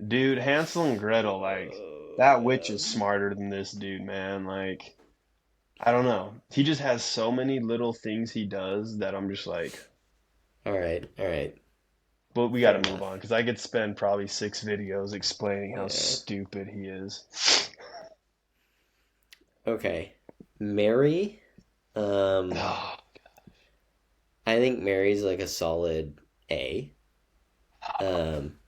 dude, Hansel and Gretel. Like, that witch is smarter than this dude, man. Like, I don't know. He just has so many little things he does that I'm just like, All right, all right, but we got fair to move enough. on because I could spend probably 6 videos explaining how Yeah. stupid he is. Okay, Mary. Um, I think Mary's like a solid A. Um,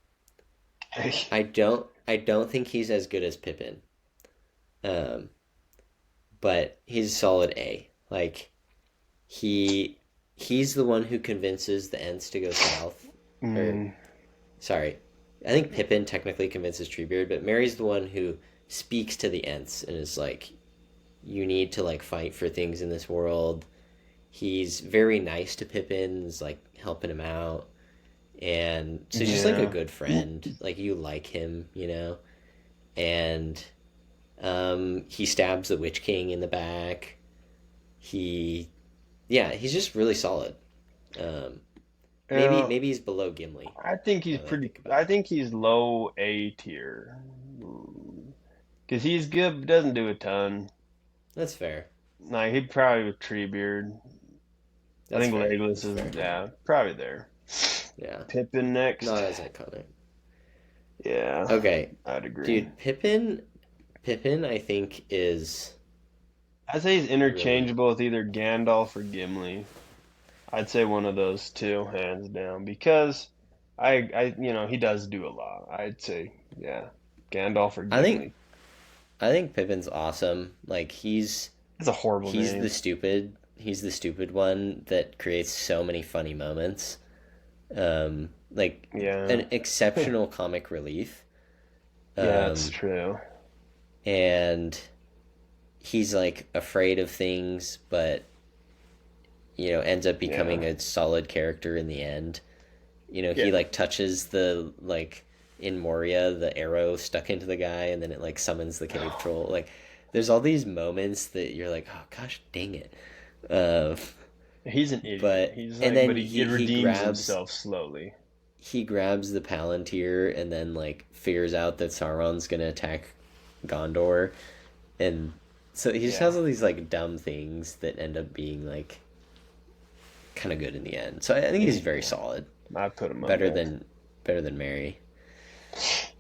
I don't think he's as good as Pippin. Um, but he's a solid A. Like he he's the one who convinces the Ents to go south. Or Mm, sorry, I think Pippin technically convinces Treebeard, but Mary's the one who speaks to the Ents and is like, "You need to like fight for things in this world." He's very nice to Pippin's like helping him out, and so he's just like a yeah. good friend. Like you like him, and he stabs the Witch King in the back. He, yeah, he's just really solid. Um, maybe Yeah. maybe he's below Gimli. I think he's Now that I pretty. think about I it, think he's low A tier. Because he's good, but doesn't do a ton. that's fair. Like, he'd probably with Treebeard. I That's think fair. Legolas That's is, fair. yeah, probably there. Yeah, Pippin next. not as iconic. Yeah, Okay, I'd agree. dude, Pippin, I think is I'd say he's really interchangeable with either Gandalf or Gimli. I'd say one of those two, hands down, because he does do a lot. I'd say, yeah, Gandalf or I think Gimli. I think Pippin's awesome. Like It's a horrible he's the name. stupid he's the stupid one that creates so many funny moments. Like Yeah, an exceptional comic relief. yeah, it's Um, true. and he's like afraid of things, but ends up becoming Yeah, a solid character in the end. He yeah, like touches the like in Moria the arrow stuck into the guy, and then it like summons the cave troll. Like, there's all these moments that you're like, oh gosh, dang it. Uh, he's an idiot. but He's and like, then but he he it he redeems grabs himself slowly. he grabs the Palantir and then like figures out that Sauron's gonna attack Gondor, and so he just Yeah, has all these like dumb things that end up being like kind of good in the end. So I think he's very yeah. solid, I put him up better next. than better than Mary.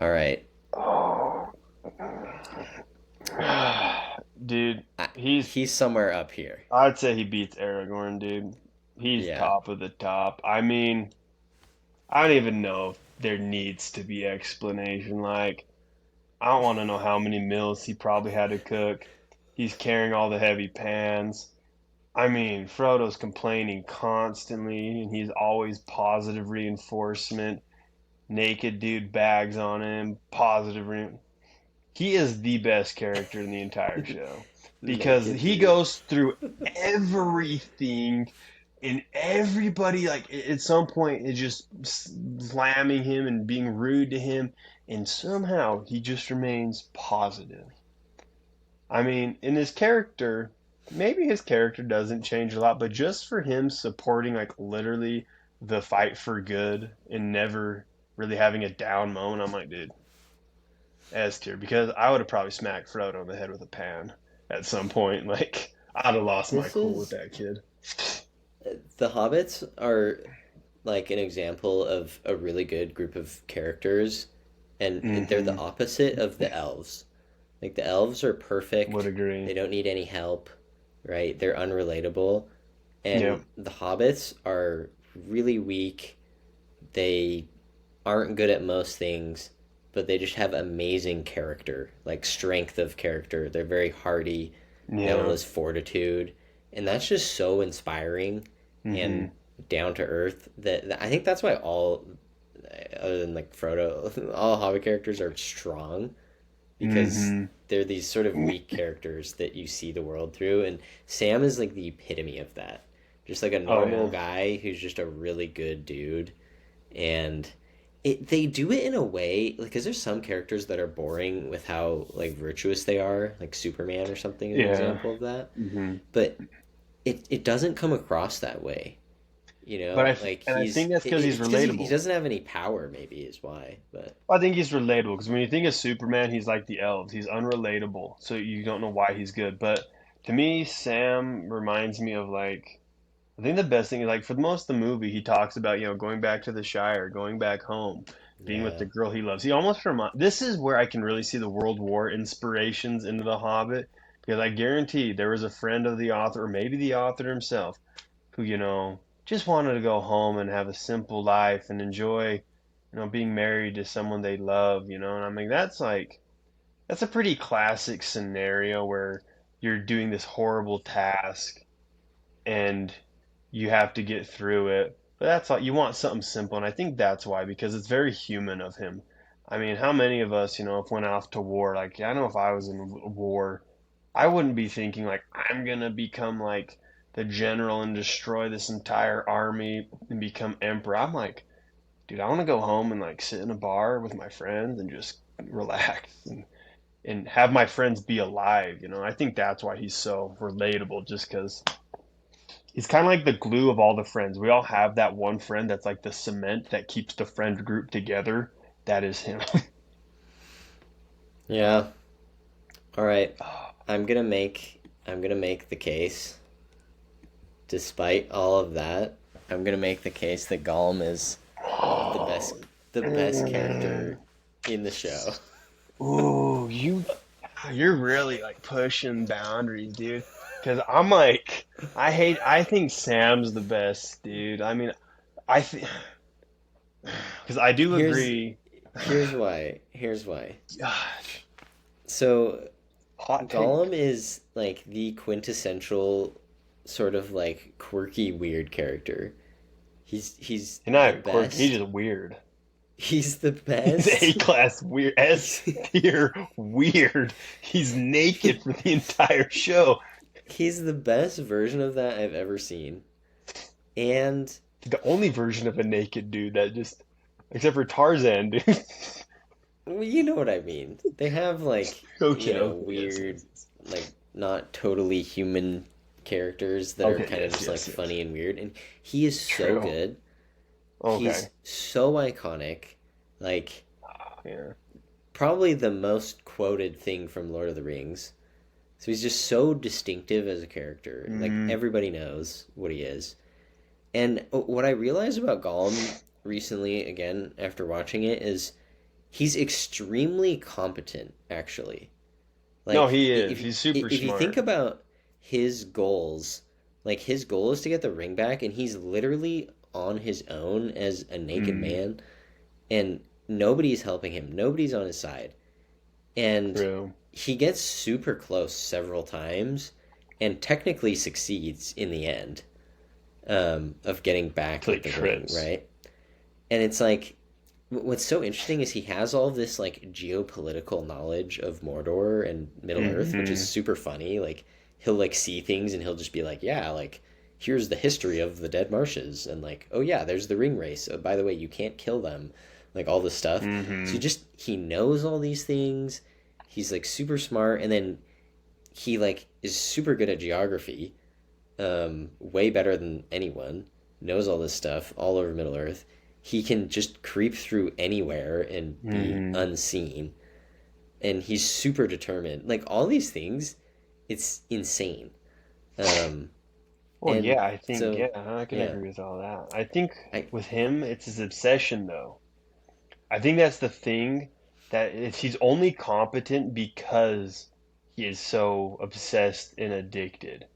All right, Oh, dude, he's he's somewhere up here. I'd say he beats Aragorn, dude. He's Yeah. top of the top. I mean, I don't even know if there needs to be explanation. Like, I don't want to know how many meals he probably had to cook. He's carrying all the heavy pans. I mean, Frodo's complaining constantly, and he's always positive reinforcement. Naked dude bags on him, positive. He is the best character in the entire show because Naked he dude. goes through everything and everybody like at some point is just slamming him and being rude to him, and somehow he just remains positive. I mean, in his character, maybe his character doesn't change a lot, but just for him supporting like literally the fight for good and never really having a down moment, I'm like, dude, S tier, because I would have probably smacked Frodo in the head with a pan at some point. Like, I'd have lost my This cool with is that kid. the hobbits are like an example of a really good group of characters, and they're the Mm-hmm. opposite of the elves. Like the elves are Would perfect. agree. They don't need any help, right? They're unrelatable. Yep. And the hobbits are really weak. They aren't good at most things, but they just have amazing character, like strength of character. They're very hardy. They have all Yeah. this fortitude, and that's just so inspiring and Mm-hmm. down to earth that I think that's why all, other than like Frodo, all Hobbit characters are strong because Mm-hmm. they're these sort of weak characters that you see the world through, and Sam is like the epitome of that. Just like a Oh normal yeah. guy who's just a really good dude, and they do it in a way like because there's some characters that are boring with how like virtuous they are, like Superman or something is an Yeah. example of that, Mm-hmm. but it doesn't come across that way, you But know, like I think that's because he's it's because he relatable. doesn't have any power, maybe is why, but I think he's relatable because when you think of Superman, he's like the elves. He's unrelatable, so you don't know why he's good. But to me, Sam reminds me of like I think the best thing is like for most of the movie, he talks about going back to the Shire, going back home, being with yeah. the girl he loves. He almost remind. This is where I can really see the World War inspirations into The Hobbit because I guarantee there was a friend of the author or maybe the author himself who just wanted to go home and have a simple life and enjoy being married to someone they love. And I mean that's a pretty classic scenario where you're doing this horrible task and you have to get through it. But that's all you want something simple, and I think that's why because it's very human of him. I mean, how many of us, if went off to war, like I know if I was in war, I wouldn't be thinking like I'm gonna become like the general and destroy this entire army and become emperor. I'm like, dude, I want to go home and like sit in a bar with my friends and just relax and have my friends be alive. I think that's why he's so relatable, just because he's kind of like the glue of all the friends. We all have that one friend that's like the cement that keeps the friend group together. That is him. Yeah. All right. I'm gonna make the case. Despite all of that, I'm gonna make the case that Gollum is the best the best character in the show. Ooh, you're really like pushing boundaries, dude. Because I'm like, I think Sam's the best, dude. I mean, I think, because I do Here's agree. here's why. Here's why. Gosh, So hot take. Gollum is like the quintessential sort of like quirky weird character. He's He's the not quirky, he's best. just weird. He's the He's A best. class weird, S He's, tier weird. He's naked for the entire show. he's the best version of that I've ever seen. And The only version of a naked dude that just, except for Tarzan, dude. well, you know what I mean. They have like, Okay, okay, yes, weird, yes, yes. like not totally human characters that are Okay, kind of yes, just like yes, yes. funny and weird. And he is so True. good. Okay. He's so iconic. Like Yeah. probably the most quoted thing from Lord of the Rings. So he's just so distinctive as a character. Like Mm, everybody knows what he is. And what I realized about Gollum recently, again after watching it, is he's extremely competent. Actually, no, like he is. He's super if you think smart. about his goals, like his goal is to get the ring back, and he's literally on his own as a naked Mm, man, and nobody's helping him. Nobody's on his side. And true. he gets super close several times and technically succeeds in the end, of getting back Till he like the ring, trips. right? And it's like what's so interesting is he has all this like geopolitical knowledge of Mordor and Middle Earth, which is Hmm. super funny. Like he'll like see things and he'll just be like, yeah, like here's the history of the dead marshes, and like, oh yeah, there's the ring race. Oh, by the way, you can't kill them, like all this stuff. So Hmm. he knows all these things. He's like super smart, and then he like is super good at geography, way better than anyone, knows all this stuff all over Middle Earth. He can just creep through anywhere and be Hmm. unseen. And he's super determined. Like all these things, it's insane. Um, Well, and yeah, I think, so, yeah, I can yeah, agree with all that. I think I with him, it's his obsession, though. I think that's the thing that he's only competent because he is so obsessed and addicted.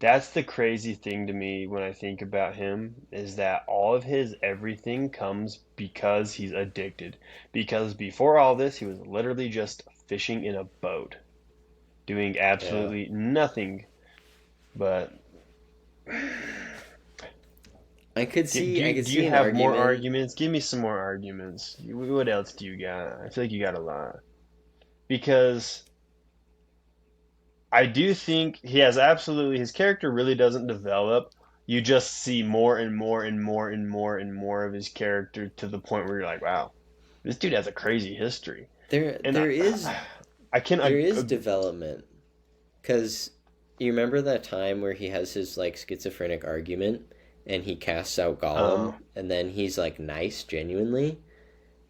That's the crazy thing to me when I think about him is that all of his everything comes because he's addicted. Because before all this, he was literally just fishing in a boat, doing yeah, absolutely nothing but I could do you see an have more argument. arguments? Give me some more arguments. What else do you got? I feel like you got a lot. Because I do think he has absolutely his character really doesn't develop. You just see more and more and more and more and more of his character to the point where you're like, wow, this dude has a crazy history. And There is I can there is development because you remember that time where he has his like schizophrenic argument and he casts out uh, Gollum and then he's like nice genuinely,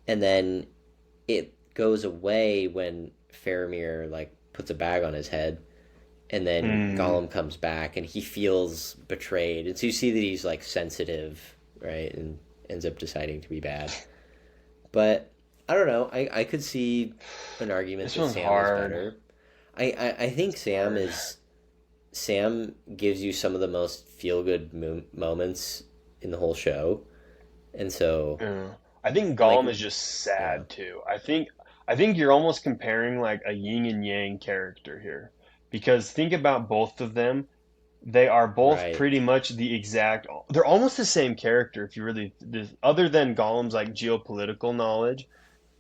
and then it goes away when Faramir like puts a bag on his head, and then mm, Gollum comes back and he feels betrayed, and so you see that he's like sensitive, right, and ends up deciding to be bad. But I don't know. I could see an argument this that one's Sam is hard. better. I think It's hard. Sam gives you some of the most feel good moments in the whole show, and so Yeah. I think and like Gollum is just yeah, sad too. I think you're almost comparing like a yin and yang character here. Because think about both of them. They are both right. pretty much the exact they're almost the same character if you really other than Gollum's like geopolitical knowledge.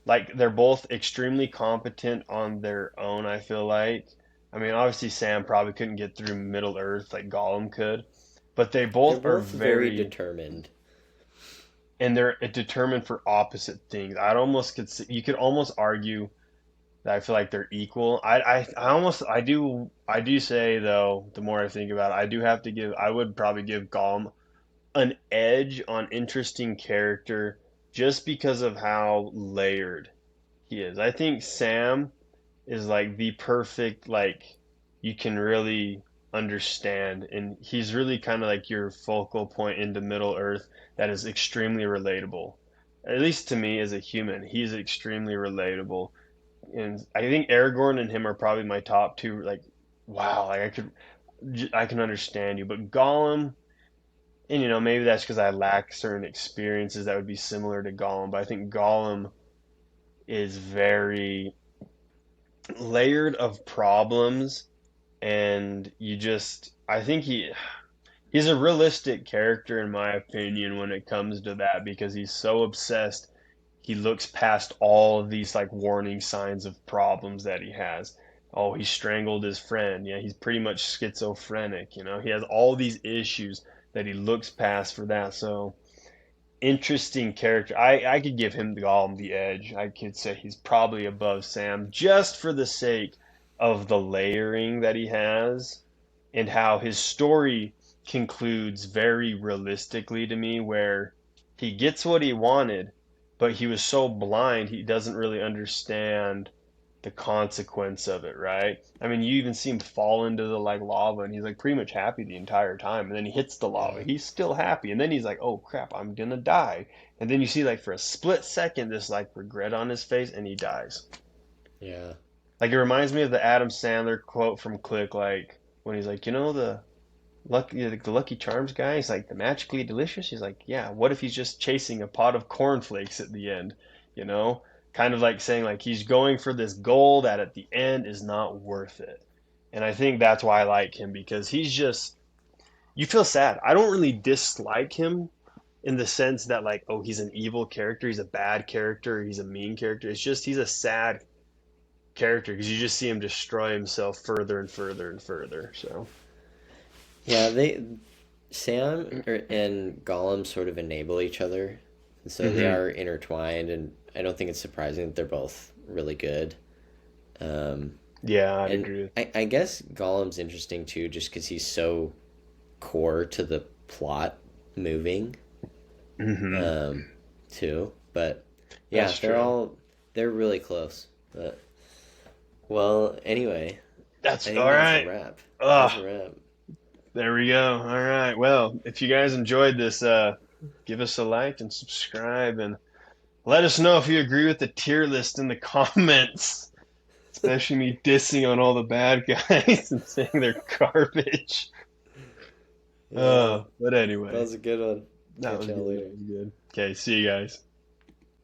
Like they're both extremely competent on their own, I feel like. I mean, obviously Sam probably couldn't get through Middle Earth like Gollum could, but they They're both are both very very determined. and they're determined for opposite things. You could almost argue that I feel like they're equal. I do say though, the more I think about it, I would probably give Gollum an edge on interesting character just because of how layered he is. I think Sam is like the perfect like you can really understand and he's really kind of like your focal point into Middle Earth that is extremely relatable. At least to me as a human, he's extremely relatable. And I think Aragorn and him are probably my top two like wow, like I can understand you, but Gollum and maybe that's because I lack certain experiences that would be similar to Gollum, but I think Gollum is very layered of problems and I think he's a realistic character in my opinion when it comes to that because he's so obsessed he looks past all of these like warning signs of problems that he has. Oh, he strangled his friend. Yeah, he's pretty much schizophrenic, he has all these issues that he looks past for that. So interesting character. I could give him the Gollum the edge. I could say he's probably above Sam just for the sake of the layering that he has and how his story concludes very realistically to me, where he gets what he wanted, but he was so blind he doesn't really understand the consequence of it, right? I mean, you even see him fall into the like lava and he's like pretty much happy the entire time. And then he hits the lava. Yeah, He's still happy. And then he's like, "Oh crap, I'm gonna die." And then you see like for a split second this like regret on his face and he dies. yeah, Like it reminds me of the Adam Sandler quote from Click, like when he's like, you know, the Lucky Charms guy. He's like the magically delicious. He's like, yeah. What if he's just chasing a pot of cornflakes at the end? You know, kind of like saying like he's going for this goal that at the end is not worth it. And I think that's why I like him because he's just you feel sad. I don't really dislike him in the sense that like oh he's an evil character, he's a bad character, he's a mean character. It's just he's a sad character because you just see him destroy himself further and further and further. So Yeah, they and Gollum sort of enable each other, and so they hmm are intertwined. And I don't think it's surprising that they're both really good. Um, yeah, I'd and agree. I guess Gollum's interesting too, just because he's so core to the plot moving Hmm um, too. But yeah, That's true. they're really close. But well, anyway, I That's all think that's a right. wrap. That's a Ah, wrap. there we go. All right. Well, if you guys enjoyed this, give us a like and subscribe, and let us know if you agree with the tier list in the comments. Especially me dissing on all the bad guys and saying they're garbage. Yeah, But that anyway, was a good one. that Catch was y'all good. That later. was good. Okay, see you guys.